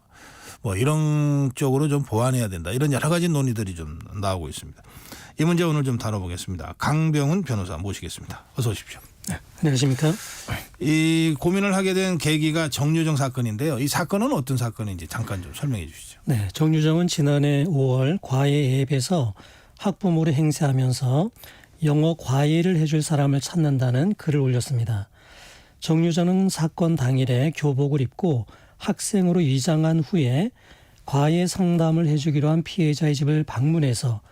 뭐 이런 쪽으로 좀 보완해야 된다. 이런 여러 가지 논의들이 좀 나오고 있습니다. 이 문제 오늘 좀 다뤄보겠습니다. 강병훈 변호사 모시겠습니다. 어서 오십시오. 네, 안녕하십니까. 이 고민을 하게 된 계기가 정유정 사건인데요. 이 사건은 어떤 사건인지 잠깐 좀 설명해 주시죠. 네, 정유정은 지난해 5월 과외 앱에서 학부모를 행세하면서 영어 과외를 해줄 사람을 찾는다는 글을 올렸습니다. 정유정은 사건 당일에 교복을 입고 학생으로 위장한 후에 과외 상담을 해주기로 한 피해자의 집을 방문해서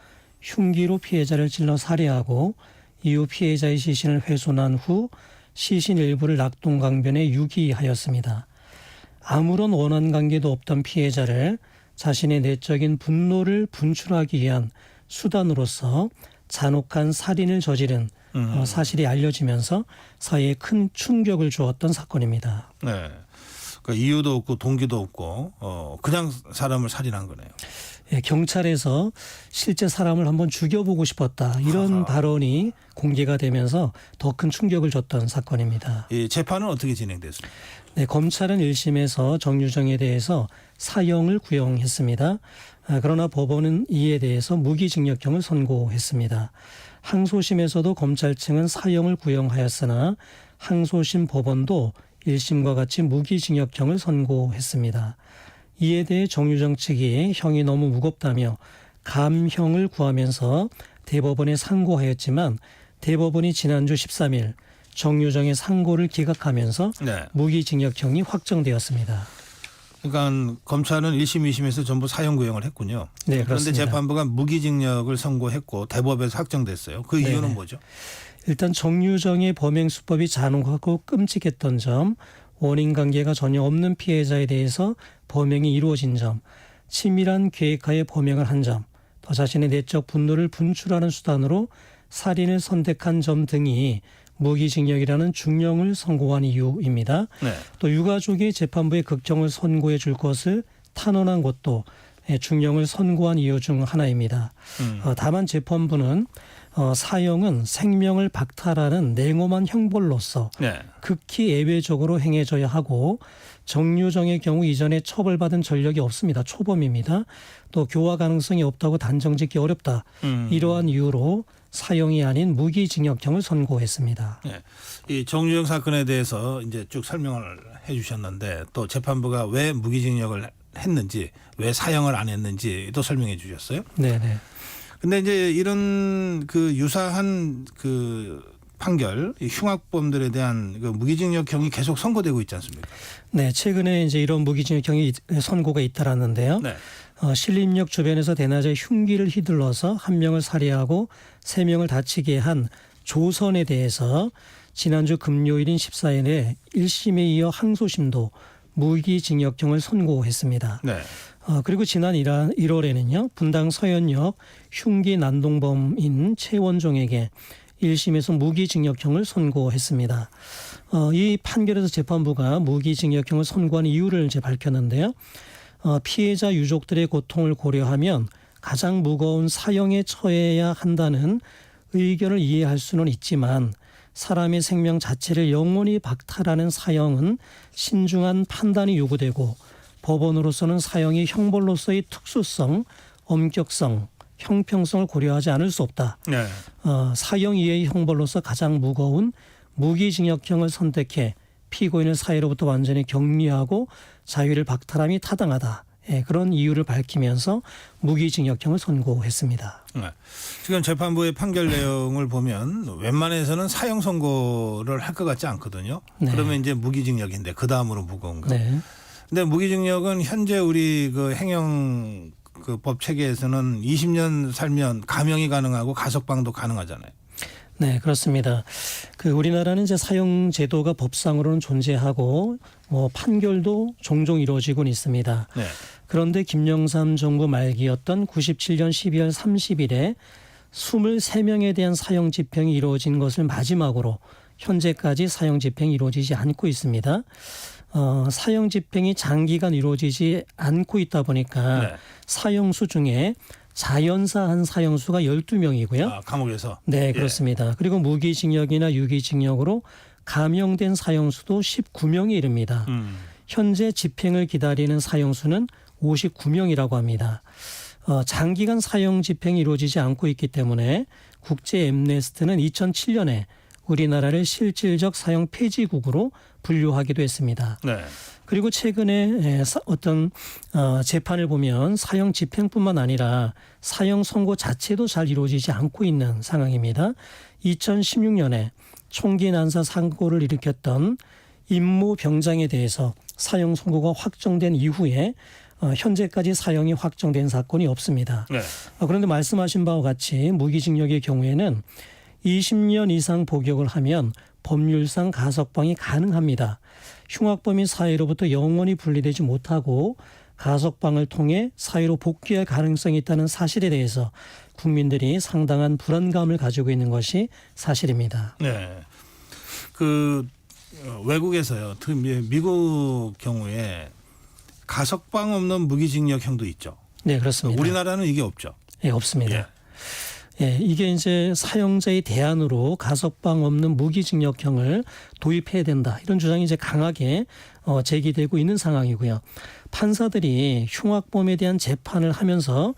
흉기로 피해자를 찔러 살해하고 이후 피해자의 시신을 훼손한 후 시신 일부를 낙동강변에 유기하였습니다. 아무런 원한 관계도 없던 피해자를 자신의 내적인 분노를 분출하기 위한 수단으로서 잔혹한 살인을 저지른 사실이 알려지면서 사회에 큰 충격을 주었던 사건입니다. 네, 그러니까 이유도 없고 동기도 없고 그냥 사람을 살인한 거네요. 예, 경찰에서 실제 사람을 한번 죽여보고 싶었다, 이런 발언이 공개가 되면서 더 큰 충격을 줬던 사건입니다. 이 재판은 어떻게 진행됐습니까? 네, 검찰은 1심에서 정유정에 대해서 사형을 구형했습니다. 그러나 법원은 이에 대해서 무기징역형을 선고했습니다. 항소심에서도 검찰 측은 사형을 구형하였으나 항소심 법원도 1심과 같이 무기징역형을 선고했습니다. 이에 대해 정유정 측이 형이 너무 무겁다며 감형을 구하면서 대법원에 상고하였지만 대법원이 지난주 13일 정유정의 상고를 기각하면서 네. 무기징역형이 확정되었습니다. 그러니까 검찰은 1심, 2심에서 전부 사형 구형을 했군요. 네, 그런데 그렇습니다. 재판부가 무기징역을 선고했고 대법에서 확정됐어요. 그 네네. 이유는 뭐죠? 일단 정유정의 범행 수법이 잔혹하고 끔찍했던 점, 원인 관계가 전혀 없는 피해자에 대해서 범행이 이루어진 점, 치밀한 계획하에 범행을 한 점, 또 자신의 내적 분노를 분출하는 수단으로 살인을 선택한 점 등이 무기징역이라는 중형을 선고한 이유입니다. 네. 또 유가족이 재판부에 극형을 선고해 줄 것을 탄원한 것도 중형을 선고한 이유 중 하나입니다. 다만 재판부는 사형은 생명을 박탈하는 냉엄한 형벌로서 네. 극히 예외적으로 행해져야 하고 정유정의 경우 이전에 처벌받은 전력이 없습니다. 초범입니다. 또 교화 가능성이 없다고 단정짓기 어렵다. 이러한 이유로 사형이 아닌 무기징역형을 선고했습니다. 네. 이 정유정 사건에 대해서 이제 쭉 설명을 해 주셨는데 또 재판부가 왜 무기징역을 했는지, 왜 사형을 안 했는지도 설명해 주셨어요. 네네. 근데 이제 이런 그 유사한 그 판결, 이 흉악범들에 대한 그 무기징역형이 계속 선고되고 있지 않습니까? 네, 최근에 이제 이런 무기징역형이 선고가 잇따랐는데요. 네. 신림역 주변에서 대낮에 흉기를 휘둘러서 한 명을 살해하고 3명을 다치게 한 조선에 대해서 지난주 금요일인 14일에 1심에 이어 항소심도 무기징역형을 선고했습니다. 네. 그리고 지난 1월에는요. 분당 서현역 흉기 난동범인 최원종에게 1심에서 무기징역형을 선고했습니다. 이 판결에서 재판부가 무기징역형을 선고한 이유를 이제 밝혔는데요. 피해자 유족들의 고통을 고려하면 가장 무거운 사형에 처해야 한다는 의견을 이해할 수는 있지만 사람의 생명 자체를 영원히 박탈하는 사형은 신중한 판단이 요구되고 법원으로서는 사형이 형벌로서의 특수성, 엄격성, 형평성을 고려하지 않을 수 없다. 네. 사형 이외의 형벌로서 가장 무거운 무기징역형을 선택해 피고인을 사회로부터 완전히 격리하고 자유를 박탈함이 타당하다. 그런 이유를 밝히면서 무기징역형을 선고했습니다. 네. 지금 재판부의 판결 내용을 보면 웬만해서는 사형 선고를 할 것 같지 않거든요. 네. 그러면 이제 무기징역인데 그 다음으로 무거운 거. 네. 근데 무기징역은 현재 우리 그 행영 그 법 체계에서는 20년 살면 감형이 가능하고 가석방도 가능하잖아요. 네, 그렇습니다. 우리나라는 이제 사형 제도가 법상으로는 존재하고 판결도 종종 이루어지곤 있습니다. 네. 그런데 김영삼 정부 말기였던 97년 12월 30일에 23명에 대한 사형 집행이 이루어진 것을 마지막으로 현재까지 사형 집행이 이루어지지 않고 있습니다. 사형 집행이 장기간 이루어지지 않고 있다 보니까 네. 사형수 중에 자연사한 사형수가 12명이고요. 감옥에서? 네, 그렇습니다. 그리고 무기징역이나 유기징역으로 감형된 사형수도 19명에 이릅니다. 현재 집행을 기다리는 사형수는 59명이라고 합니다. 장기간 사형 집행이 이루어지지 않고 있기 때문에 국제 엠네스트는 2007년에 우리나라를 실질적 사형 폐지국으로 분류하기도 했습니다. 네. 그리고 최근에 어떤 재판을 보면 사형 집행뿐만 아니라 사형 선고 자체도 잘 이루어지지 않고 있는 상황입니다. 2016년에 총기 난사 사고를 일으켰던 임모 병장에 대해서 사형 선고가 확정된 이후에 현재까지 사형이 확정된 사건이 없습니다. 네. 그런데 말씀하신 바와 같이 무기징역의 경우에는 20년 이상 복역을 하면 법률상 가석방이 가능합니다. 흉악범이 사회로부터 영원히 분리되지 못하고 가석방을 통해 사회로 복귀할 가능성이 있다는 사실에 대해서 국민들이 상당한 불안감을 가지고 있는 것이 사실입니다. 네. 외국에서요. 특히 미국 경우에 가석방 없는 무기징역형도 있죠. 네, 그렇습니다. 우리나라는 이게 없죠. 네, 없습니다. 이게 이제 사형자의 대안으로 가석방 없는 무기징역형을 도입해야 된다. 이런 주장이 이제 강하게 제기되고 있는 상황이고요. 판사들이 흉악범에 대한 재판을 하면서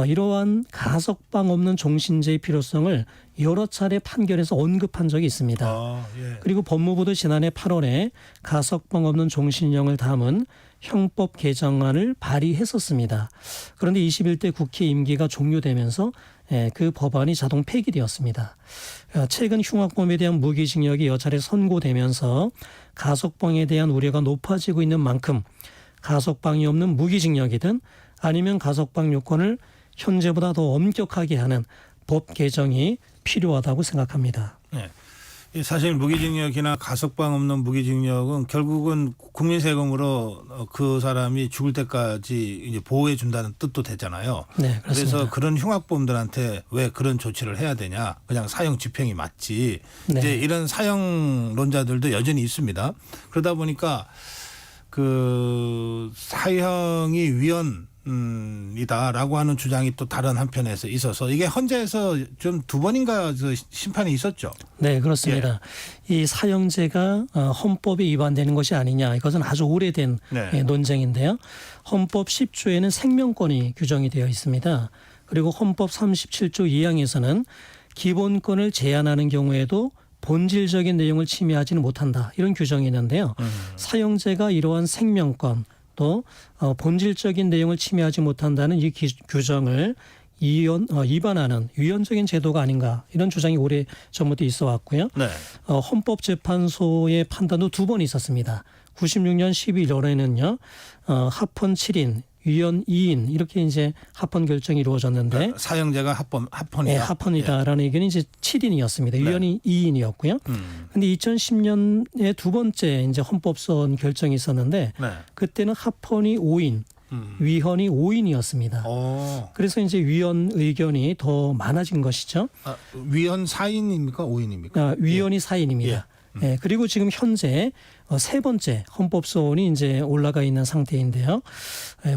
이러한 가석방 없는 종신제의 필요성을 여러 차례 판결에서 언급한 적이 있습니다. 그리고 법무부도 지난해 8월에 가석방 없는 종신형을 담은 형법 개정안을 발의했었습니다. 그런데 21대 국회 임기가 종료되면서 그 법안이 자동 폐기되었습니다. 최근 흉악범에 대한 무기징역이 여러 차례 선고되면서 가석방에 대한 우려가 높아지고 있는 만큼 가석방이 없는 무기징역이든 아니면 가석방 요건을 현재보다 더 엄격하게 하는 법 개정이 필요하다고 생각합니다. 네. 사실 무기징역이나 가석방 없는 무기징역은 결국은 국민 세금으로 그 사람이 죽을 때까지 이제 보호해 준다는 뜻도 되잖아요. 네, 그렇습니다. 그래서 그런 흉악범들한테 왜 그런 조치를 해야 되냐? 그냥 사형 집행이 맞지. 네. 이제 이런 사형론자들도 여전히 있습니다. 그러다 보니까 그 사형이 위헌이다라고 하는 주장이 또 다른 한편에서 있어서 이게 헌재에서 좀 2번인가 심판이 있었죠. 네, 그렇습니다. 이 사형제가 헌법에 위반되는 것이 아니냐, 이것은 아주 오래된 논쟁인데요. 헌법 10조에는 생명권이 규정이 되어 있습니다. 그리고 헌법 37조 2항에서는 기본권을 제한하는 경우에도 본질적인 내용을 침해하지는 못한다, 이런 규정이 있는데요. 사형제가 이러한 생명권 또 본질적인 내용을 침해하지 못한다는 이 규정을 위반하는 위헌적인 제도가 아닌가 이런 주장이 오래 전부터 있어 왔고요. 네. 헌법재판소의 판단도 2번 있었습니다. 96년 12월에는요. 합헌 7인, 위헌 2인 이렇게 이제 합헌 결정이 이루어졌는데 그러니까 사형제가 합헌이다. 네, 합헌이다라는 의견이 이제 7인이었습니다. 네. 위헌이 2인이었고요. 근데 2010년에 두 번째 이제 헌법소원 결정이 있었는데 네. 그때는 합헌이 5인, 위헌이 5인이었습니다. 그래서 이제 위헌 의견이 더 많아진 것이죠. 위헌 4인입니까? 5인입니까? 위헌이 4인입니다. 네, 그리고 지금 현재 세 번째 헌법소원이 이제 올라가 있는 상태인데요.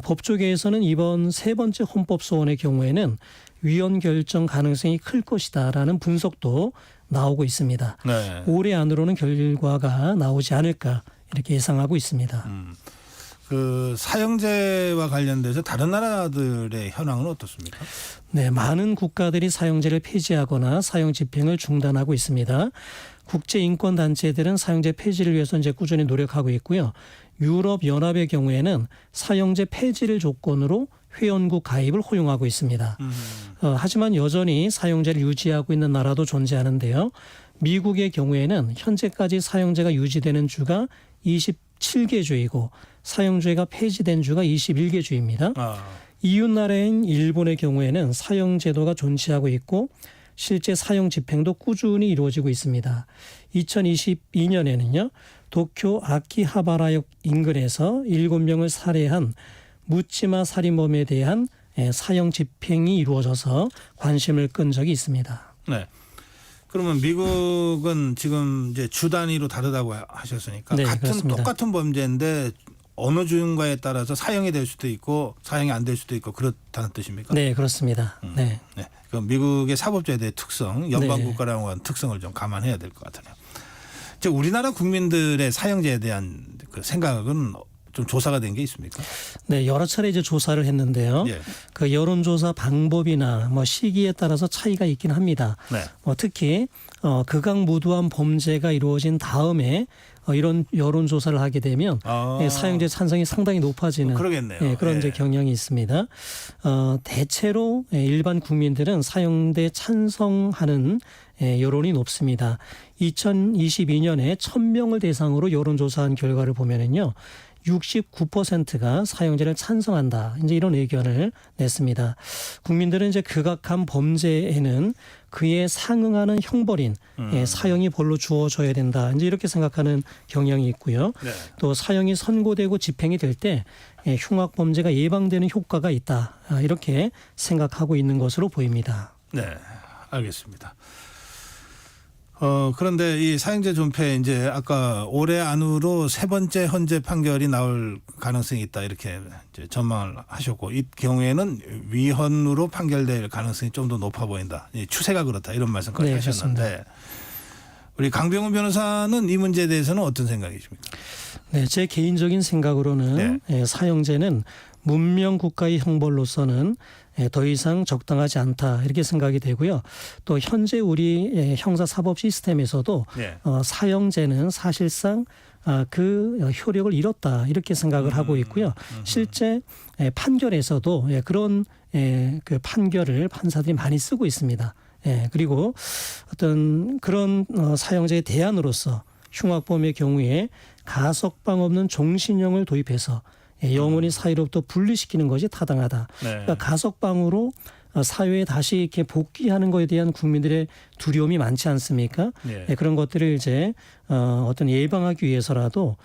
법조계에서는 이번 세 번째 헌법소원의 경우에는 위헌 결정 가능성이 클 것이다라는 분석도 나오고 있습니다. 네. 올해 안으로는 결과가 나오지 않을까 이렇게 예상하고 있습니다. 그 사형제와 관련돼서 다른 나라들의 현황은 어떻습니까? 네, 많은 국가들이 사형제를 폐지하거나 사형 집행을 중단하고 있습니다. 국제 인권 단체들은 사형제 폐지를 위해서 이제 꾸준히 노력하고 있고요. 유럽 연합의 경우에는 사형제 폐지를 조건으로 회원국 가입을 허용하고 있습니다. 하지만 여전히 사형제를 유지하고 있는 나라도 존재하는데요. 미국의 경우에는 현재까지 사형제가 유지되는 주가 27개 주이고 사형제가 폐지된 주가 21개 주입니다. 이웃 나라인 일본의 경우에는 사형 제도가 존치하고 있고 실제 사형 집행도 꾸준히 이루어지고 있습니다. 2022년에는요. 도쿄 아키하바라역 인근에서 7명을 살해한 묻지마 살인범에 대한 사형 집행이 이루어져서 관심을 끈 적이 있습니다. 네. 그러면 미국은 지금 이제 주 단위로 다르다고 하셨으니까 네, 그렇습니다. 똑같은 범죄인데 어느 주인가에 따라서 사형이 될 수도 있고 사형이 안 될 수도 있고 그렇다는 뜻입니까? 네, 그렇습니다. 네. 네. 그럼 미국의 사법제도의 특성, 연방국가라고 하는 특성을 좀 감안해야 될 것 같으네요. 즉 우리나라 국민들의 사형제에 대한 그 생각은 좀 조사가 된 게 있습니까? 네, 여러 차례 이제 조사를 했는데요. 예. 그 여론조사 방법이나 뭐 시기에 따라서 차이가 있긴 합니다. 네. 특히 극악무도한 범죄가 이루어진 다음에 이런 여론조사를 하게 되면 사형제 찬성이 상당히 높아지는 그러겠네요. 그런 이제 경향이 있습니다. 대체로 일반 국민들은 사형제 찬성하는 여론이 높습니다. 2022년에 1000명을 대상으로 여론조사한 결과를 보면은요. 69%가 사형제를 찬성한다. 이제 이런 의견을 냈습니다. 국민들은 이제 극악한 범죄에는 그에 상응하는 형벌인 사형이 벌로 주어져야 된다. 이제 이렇게 생각하는 경향이 있고요. 네. 또 사형이 선고되고 집행이 될 때 흉악 범죄가 예방되는 효과가 있다. 이렇게 생각하고 있는 것으로 보입니다. 네, 알겠습니다. 그런데 이 사형제 존폐 이제 아까 올해 안으로 세 번째 헌재 판결이 나올 가능성이 있다 이렇게 이제 전망을 하셨고 이 경우에는 위헌으로 판결될 가능성이 좀 더 높아 보인다. 추세가 그렇다 이런 말씀까지 하셨는데 그렇습니다. 우리 강병훈 변호사는 이 문제에 대해서는 어떤 생각이십니까? 네, 제 개인적인 생각으로는 사형제는 문명 국가의 형벌로서는 더 이상 적당하지 않다 이렇게 생각이 되고요. 또 현재 우리 형사사법 시스템에서도 사형제는 사실상 그 효력을 잃었다 이렇게 생각을 하고 있고요. 실제 판결에서도 그런 그 판결을 판사들이 많이 쓰고 있습니다. 그리고 어떤 그런 사형제의 대안으로서 흉악범의 경우에 가석방 없는 종신형을 도입해서 영원히 사회로부터 분리시키는 것이 타당하다. 그러니까 가석방으로 사회에 다시 이렇게 복귀하는 것에 대한 국민들의 두려움이 많지 않습니까? 그런 것들을 이제 어떤 예방하기 위해서라도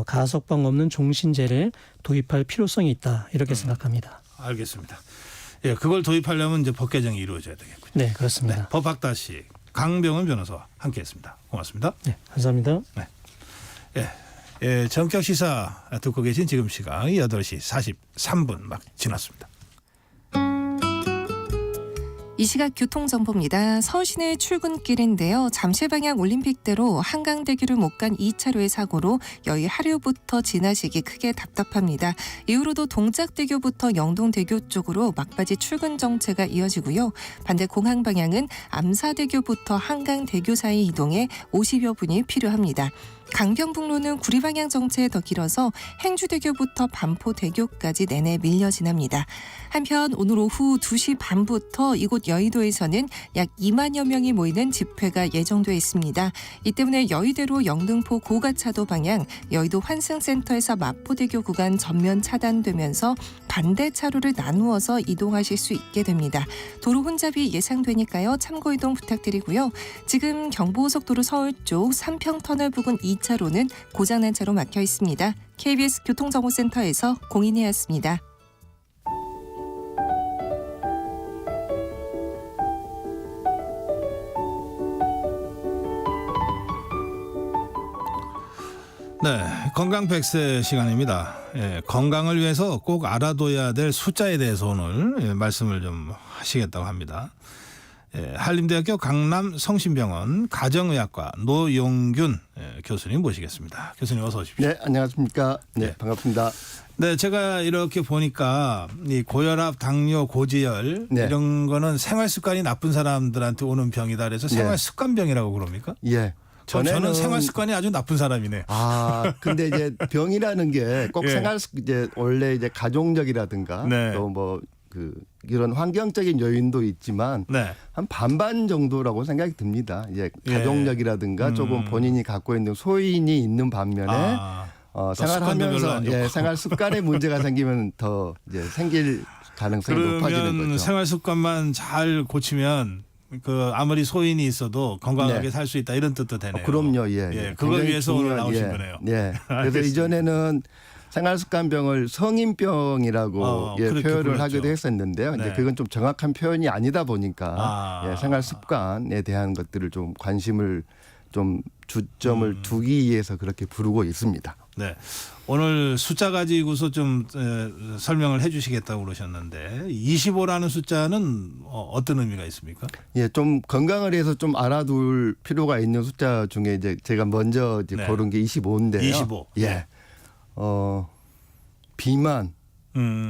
가석방 없는 종신제를 도입할 필요성이 있다. 이렇게 생각합니다. 알겠습니다. 예, 그걸 도입하려면 이제 법 개정이 이루어져야 되겠군요. 네, 그렇습니다. 네, 법학다시 강병훈 변호사와 함께했습니다. 고맙습니다. 네, 감사합니다. 네. 예, 전격 시사 듣고 계신 지금 시각 8시 43분 막 지났습니다. 이 시각 교통정보입니다. 서울시내 출근길인데요. 잠실 방향 올림픽대로 한강대교를 못 간 2차로의 사고로 여의 하류부터 지나시기 크게 답답합니다. 이후로도 동작대교부터 영동대교 쪽으로 막바지 출근 정체가 이어지고요. 반대 공항 방향은 암사대교부터 한강대교 사이 이동에 50여 분이 필요합니다. 강변북로는 구리 방향 정체에 더 길어서 행주대교부터 반포대교까지 내내 밀려 지납니다. 한편 오늘 오후 2시 반부터 이곳 여의도에서는 약 2만여 명이 모이는 집회가 예정돼 있습니다. 이 때문에 여의대로 영등포 고가차도 방향 여의도 환승센터에서 마포대교 구간 전면 차단되면서 반대 차로를 나누어서 이동하실 수 있게 됩니다. 도로 혼잡이 예상되니까요. 참고 이동 부탁드리고요. 지금 경부고속도로 서울 쪽 삼평터널 부근 2차로는 고장난 차로 막혀 있습니다. KBS 교통정보센터에서 공인혜였습니다. 네, 건강 100세 시간입니다. 예, 건강을 위해서 꼭 알아둬야 될 숫자에 대해서 오늘 말씀을 좀 하시겠다고 합니다. 예, 한림대학교 강남 성심병원 가정의학과 노용균 교수님 모시겠습니다. 교수님 어서 오십시오. 네, 안녕하십니까. 네, 반갑습니다. 네, 제가 이렇게 보니까 이 고혈압, 당뇨, 고지혈 이런 거는 생활 습관이 나쁜 사람들한테 오는 병이다. 그래서 생활 습관병이라고 그럽니까? 예. 저는 생활 습관이 아주 나쁜 사람이네. 아, 근데 이제 병이라는 게 꼭 이제 원래 이제 가족력이라든가 또 뭐 이런 환경적인 요인도 있지만 한 반반 정도라고 생각이 듭니다. 이제 가족력이라든가 조금 본인이 갖고 있는 소인이 있는 반면에 생활하면서 생활 습관에 문제가 생기면 더 이제 생길 가능성이 높아지는 거죠. 생활 습관만 잘 고치면 아무리 소인이 있어도 건강하게 살 수 있다 이런 뜻도 되네요. 그럼요. 예. 그걸 위해서 오늘 나오신 거네요. 예. 그래서 이전에는 생활습관병을 성인병이라고 표현을 하기도 했었는데요. 이제 그건 좀 정확한 표현이 아니다 보니까 생활습관에 대한 것들을 좀 관심을 좀 주점을 두기 위해서 그렇게 부르고 있습니다. 네. 오늘 숫자 가지고서 좀 설명을 해 주시겠다고 그러셨는데 25라는 숫자는 어떤 의미가 있습니까? 예, 좀 건강을 위해서 좀 알아둘 필요가 있는 숫자 중에 이제 제가 먼저 이제 고른 게 25인데요. 25. 예. 비만.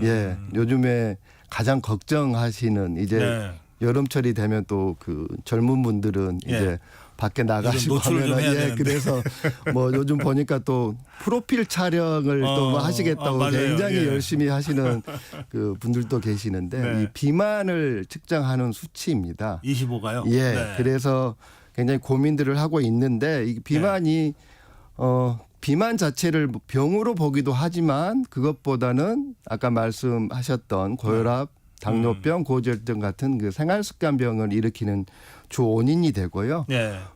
예. 요즘에 가장 걱정하시는 이제 여름철이 되면 또 그 젊은 분들은 이제 밖에 나가시고 하면 그래서 뭐 요즘 보니까 또 프로필 촬영을 또 하시겠다고 굉장히 열심히 하시는 그 분들도 계시는데 이 비만을 측정하는 수치입니다. 25가요? 예. 그래서 굉장히 고민들을 하고 있는데 이 비만이 비만 자체를 병으로 보기도 하지만 그것보다는 아까 말씀하셨던 고혈압, 당뇨병, 고지혈증 같은 그 생활습관병을 일으키는 주 원인이 되고요.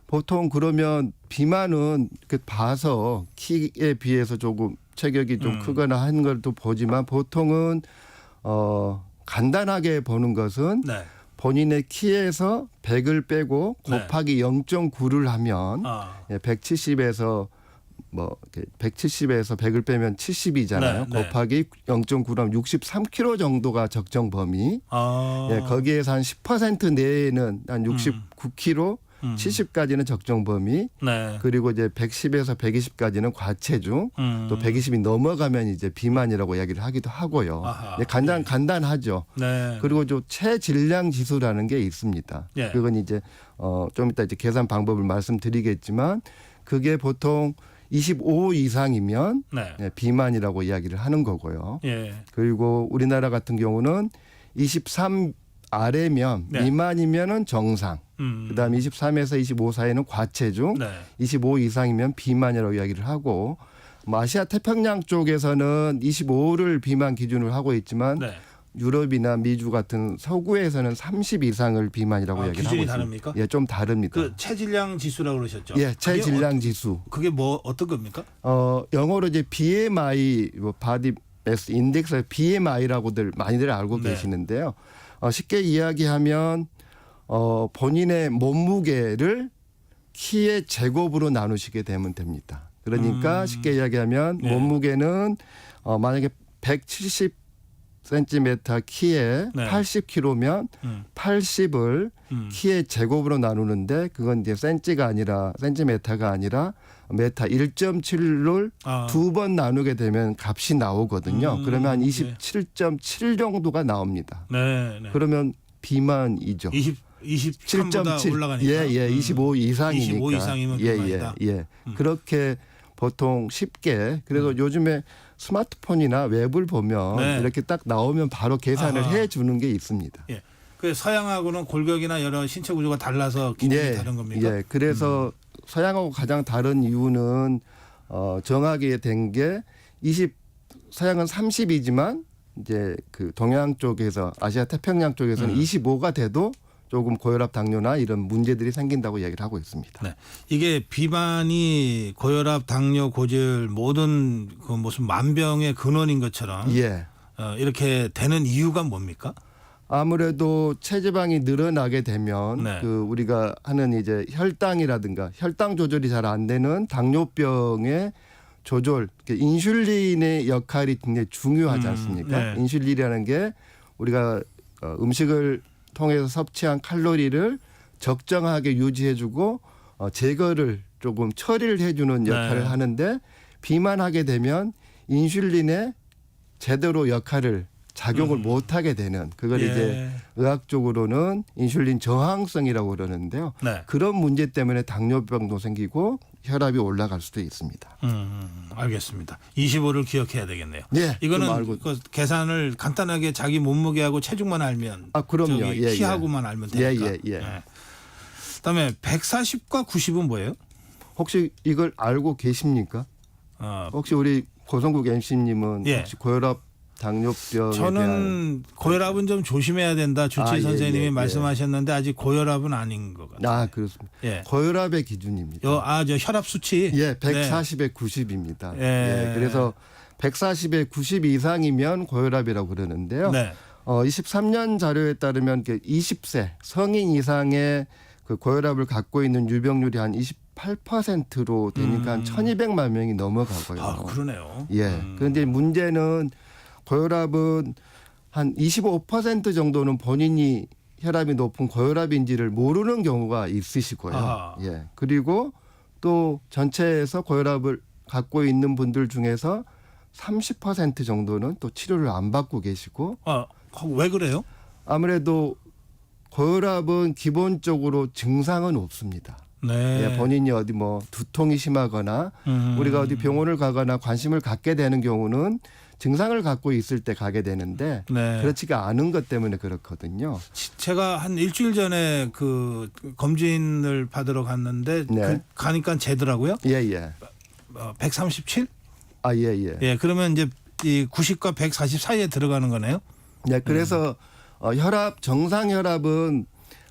보통 그러면 비만은 봐서 키에 비해서 조금 체격이 좀 크거나 하는 것도 보지만 보통은 간단하게 보는 것은 본인의 키에서 100을 빼고 곱하기 0.9를 하면 170에서 100을 빼면 70이잖아요. 곱하기 0.9면 63kg 정도가 적정 범위. 거기에서 한 10% 내에는 한 69kg, 70까지는 적정 범위. 그리고 이제 110에서 120까지는 과체중. 또 120이 넘어가면 이제 비만이라고 이야기를 하기도 하고요. 간단하죠. 그리고 저 체질량 지수라는 게 있습니다. 그건 이제 좀 이따 이제 계산 방법을 말씀드리겠지만 그게 보통 25 이상이면 비만이라고 이야기를 하는 거고요. 그리고 우리나라 같은 경우는 23 아래면 미만이면은 정상. 그다음에 23에서 25 사이는 과체중, 25 이상이면 비만이라고 이야기를 하고 아시아 태평양 쪽에서는 25를 비만 기준으로 하고 있지만 유럽이나 미주 같은 서구에서는 30 이상을 비만이라고 이야기를 하고 있습니다. 다릅니까? 예, 좀 다릅니다. 그 체질량 지수라고 그러셨죠? 예, 체질량 지수. 그게 뭐 어떤 겁니까? 영어로 이제 BMI, 바디 매스 인덱스 BMI라고들 많이들 알고 계시는데요. 쉽게 이야기하면 본인의 몸무게를 키의 제곱으로 나누시게 되면 됩니다. 그러니까 쉽게 이야기하면 몸무게는 만약에 170cm 키에 80kg면 80을 키의 제곱으로 나누는데 그건 이제 센티미터가 아니라 메타 1.7를 두 번 나누게 되면 값이 나오거든요. 그러면 한 27.7 정도가 나옵니다. 그러면 비만이죠. 27보다 올라가니까. 25 이상이니까. 25 이상이면 비만이다. 그렇게 보통 쉽게 그래서 요즘에 스마트폰이나 웹을 보면 네. 이렇게 딱 나오면 바로 계산을 아하. 해주는 게 있습니다. 예. 그 서양하고는 골격이나 여러 신체 구조가 달라서 기능이 다른 겁니까? 예. 그래서 서양하고 가장 다른 이유는 정하게 된 게 서양은 30이지만 이제 그 동양 쪽에서 아시아 태평양 쪽에서는 25가 돼도 조금 고혈압 당뇨나 이런 문제들이 생긴다고 얘기를 하고 있습니다. 네. 이게 비만이 고혈압, 당뇨, 고지혈 모든 그 무슨 만병의 근원인 것처럼 예. 이렇게 되는 이유가 뭡니까? 아무래도 체지방이 늘어나게 되면 네. 그 우리가 하는 이제 혈당이라든가 혈당 조절이 잘 안 되는 당뇨병의 조절, 인슐린의 역할이 굉장히 중요하지 않습니까? 네. 인슐린이라는 게 우리가 음식을 통해서 섭취한 칼로리를 적정하게 유지해주고 제거를 조금 처리를 해주는 역할을 네. 하는데 비만하게 되면 인슐린의 제대로 역할을 작용을 못하게 되는 그걸 예. 이제 의학적으로는 인슐린 저항성이라고 그러는데요. 네. 그런 문제 때문에 당뇨병도 생기고 혈압이 올라갈 수도 있습니다. 알겠습니다. 25를 기억해야 되겠네요. 예, 이거는 그럼 알고. 그 계산을 간단하게 자기 몸무게하고 체중만 알면 그럼요. 저기 예, 키하고만 알면 되니까. 예. 그다음에 140과 90은 뭐예요? 혹시 이걸 알고 계십니까? 혹시 우리 고성국 MC님은 예. 혹시 고혈압 당뇨병에 대한 저는 고혈압은 좀 조심해야 된다. 주치 예, 선생님이 예. 말씀하셨는데 아직 고혈압은 아닌 것 같아요. 그렇습니다. 예. 고혈압의 기준입니다. 저 혈압 수치. 예, 140에 90입니다. 예. 그래서 140에 90 이상이면 고혈압이라고 그러는데요. 네. 23년 자료에 따르면 20세 성인 이상의 그 고혈압을 갖고 있는 유병률이 한 28%로 되니까 한 1,200만 명이 넘어가고요. 그러네요. 예. 그런데 문제는 고혈압은 한 25% 정도는 본인이 혈압이 높은 고혈압인지를 모르는 경우가 있으시고요. 아하. 예. 그리고 또 전체에서 고혈압을 갖고 있는 분들 중에서 30% 정도는 또 치료를 안 받고 계시고. 왜 그래요? 아무래도 고혈압은 기본적으로 증상은 없습니다. 네. 예, 본인이 어디 뭐 두통이 심하거나 우리가 어디 병원을 가거나 관심을 갖게 되는 경우는 증상을 갖고 있을 때 가게 되는데 네. 그렇지가 않은 것 때문에 그렇거든요. 제가 한 일주일 전에 그 검진을 받으러 갔는데 네. 가니까 재더라고요. 예. 137? 예. 예, 그러면 이제 이 90과 140 사이에 들어가는 거네요. 네, 그래서 혈압 정상 혈압은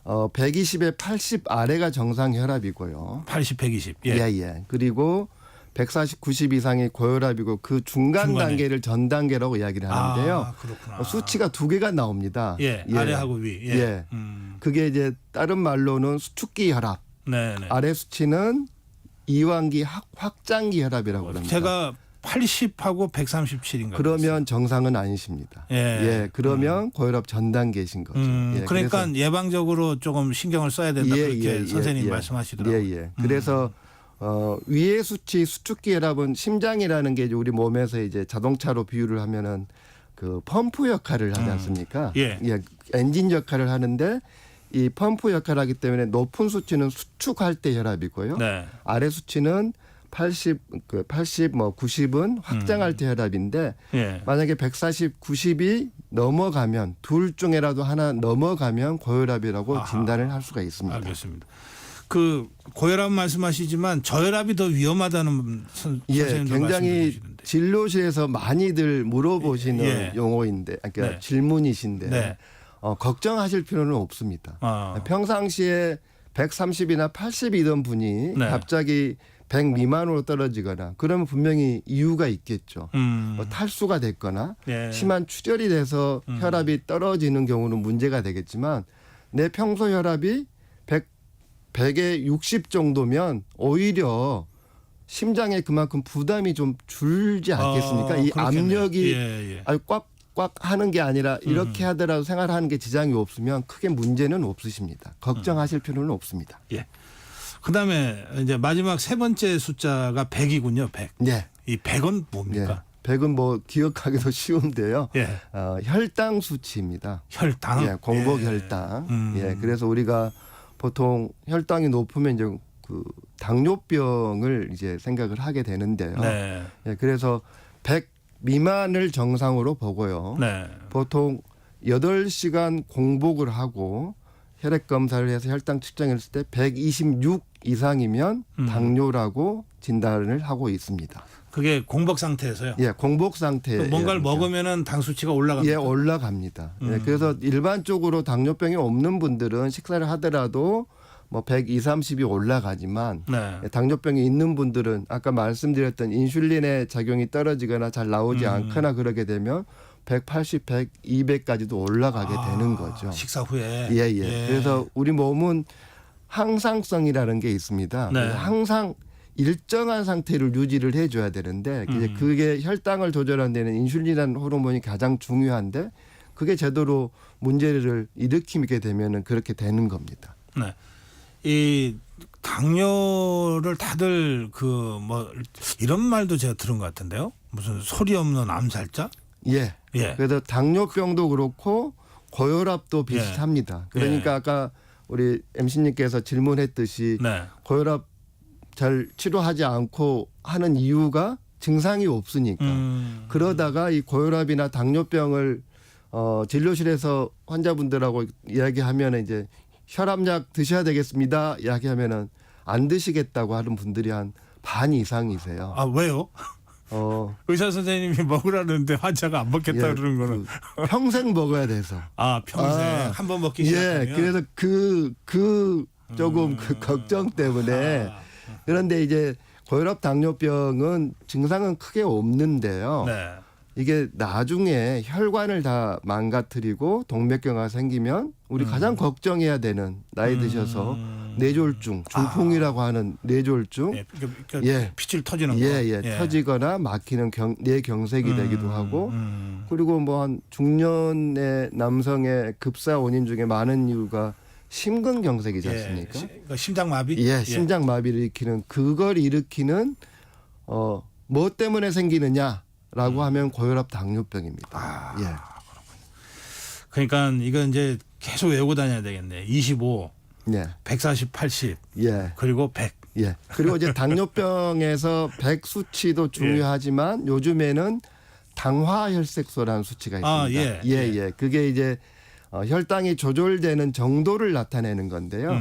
120에 80 아래가 정상 혈압이고요. 80, 120. 예. 그리고 140, 90 이상이 고혈압이고 그 중간 중간에. 단계를 전 단계라고 이야기를 하는데요. 그렇구나. 수치가 두 개가 나옵니다. 예, 아래하고 위. 예. 그게 이제 다른 말로는 수축기 혈압. 네. 아래 수치는 이완기 확장기 혈압이라고 합니다. 제가 80하고 137인가. 그러면 정상은 아니십니다. 예. 그러면 고혈압 전 단계이신 거죠. 그러니까 그래서 예방적으로 조금 신경을 써야 된다. 그렇게 선생님이 말씀하시더라고요. 예. 그래서 위의 수치 수축기 혈압은 심장이라는 게 우리 몸에서 이제 자동차로 비유를 하면은 그 펌프 역할을 하지 않습니까? 예. 엔진 역할을 하는데 이 펌프 역할을 하기 때문에 높은 수치는 수축할 때 혈압이고요. 네. 아래 수치는 80 뭐 90은 확장할 때 혈압인데 예. 만약에 140, 90이 넘어가면 둘 중에라도 하나 넘어가면 고혈압이라고 진단을 할 수가 있습니다. 알겠습니다. 그 고혈압 말씀하시지만 저혈압이 더 위험하다는 선생님도 굉장히 말씀해 주시는데. 진료실에서 많이들 물어보시는 용어인데, 그러니까 질문이신데 네. 걱정하실 필요는 없습니다. 평상시에 130이나 80이던 분이 갑자기 100 미만으로 떨어지거나 그러면 분명히 이유가 있겠죠. 뭐 탈수가 됐거나 심한 출혈이 돼서 혈압이 떨어지는 경우는 문제가 되겠지만 내 평소 혈압이 100에 60 정도면 오히려 심장에 그만큼 부담이 좀 줄지 않겠습니까? 이 그렇겠네요. 압력이 꽉 하는 게 아니라 이렇게 하더라도 생활하는 게 지장이 없으면 크게 문제는 없으십니다. 걱정하실 필요는 없습니다. 예. 그다음에 이제 마지막 세 번째 숫자가 100이군요. 100. 네. 이 100은 뭡니까? 100은 뭐 기억하기도 쉬운데요. 예. 혈당 수치입니다. 혈당. 공복 혈당. 그래서 우리가 보통 혈당이 높으면 이제 그 당뇨병을 이제 생각을 하게 되는데요. 네. 예, 그래서 100 미만을 정상으로 보고요. 네. 보통 8시간 공복을 하고 혈액 검사를 해서 혈당 측정했을 때 126 이상이면 당뇨라고 진단을 하고 있습니다. 그게 공복 상태에서요? 예, 공복 상태. 뭔가를 먹으면은 당 수치가 올라갑니다. 예, 올라갑니다. 예, 그래서 일반적으로 당뇨병이 없는 분들은 식사를 하더라도 뭐 120, 30이 올라가지만 네. 당뇨병이 있는 분들은 아까 말씀드렸던 인슐린의 작용이 떨어지거나 잘 나오지 않거나 그러게 되면 180, 100, 200까지도 올라가게 되는 거죠. 식사 후에. 예, 예. 그래서 우리 몸은 항상성이라는 게 있습니다. 네. 그래서 항상 일정한 상태를 유지를 해줘야 되는데 이제 그게 혈당을 조절하는 데는 인슐린이라는 호르몬이 가장 중요한데 그게 제대로 문제를 일으키게 되면은 그렇게 되는 겁니다. 네. 이 당뇨를 다들 그 뭐 이런 말도 제가 들은 것 같은데요. 무슨 소리 없는 암살자? 예. 예. 그래서 당뇨병도 그렇고 고혈압도 비슷합니다. 그러니까 아까 우리 MC님께서 질문했듯이 네. 고혈압 잘 치료하지 않고 하는 이유가 증상이 없으니까. 그러다가 이 고혈압이나 당뇨병을 진료실에서 환자분들하고 이야기하면 이제 혈압약 드셔야 되겠습니다. 이야기하면은 안 드시겠다고 하는 분들이 한 반 이상이세요. 아, 왜요? 의사 선생님이 먹으라는데 환자가 안 먹겠다 그러는 거는 평생 먹어야 돼서. 아, 평생 한 번 먹기 시작하면. 예, 그래서 조금 그 걱정 때문에 그런데 이제 고혈압 당뇨병은 증상은 크게 없는데요. 네. 이게 나중에 혈관을 다 망가뜨리고 동맥경화가 생기면 우리 가장 걱정해야 되는 나이 드셔서 뇌졸중, 중풍이라고 하는 뇌졸중, 피질 터지는 거, 터지거나 막히는 뇌경색이 되기도 하고, 그리고 뭐 한 중년의 남성의 급사 원인 중에 많은 이유가 심근경색이지 않습니까? 심장마비? 예, 심장마비를 일으키는 그걸 일으키는 뭐 때문에 생기느냐라고 하면 고혈압 당뇨병입니다. 예. 그러니까 이건 이제 계속 외우고 다녀야 되겠네. 25, 예. 140, 80, 예. 그리고 100. 예. 그리고 이제 당뇨병에서 100 수치도 중요하지만 요즘에는 당화혈색소라는 수치가 있습니다. 예. 그게 이제 혈당이 조절되는 정도를 나타내는 건데요.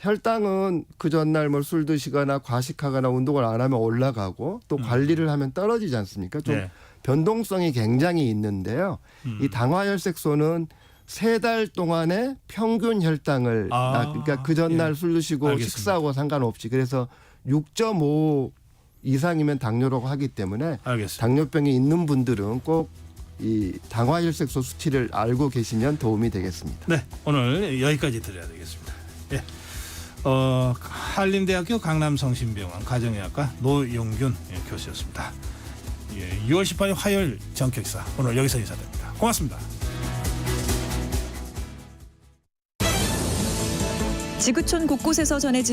혈당은 그 전날 뭐 술 드시거나 과식하거나 운동을 안 하면 올라가고 또 관리를 하면 떨어지지 않습니까? 좀 변동성이 굉장히 있는데요. 이 당화혈색소는 3달 동안의 평균 혈당을 그러니까 그 전날 술 드시고 알겠습니다. 식사하고 상관없이 그래서 6.5 이상이면 당뇨라고 하기 때문에 당뇨병이 있는 분들은 꼭 이 당화혈색소 수치를 알고 계시면 도움이 되겠습니다. 네, 오늘 여기까지 드려야 되겠습니다. 예. 한림대학교 강남성심병원 가정의학과 노용균 교수였습니다. 6월 18일 화요일 전격사 오늘 여기서 인사드립니다. 고맙습니다. 지구촌 곳곳에서 전해진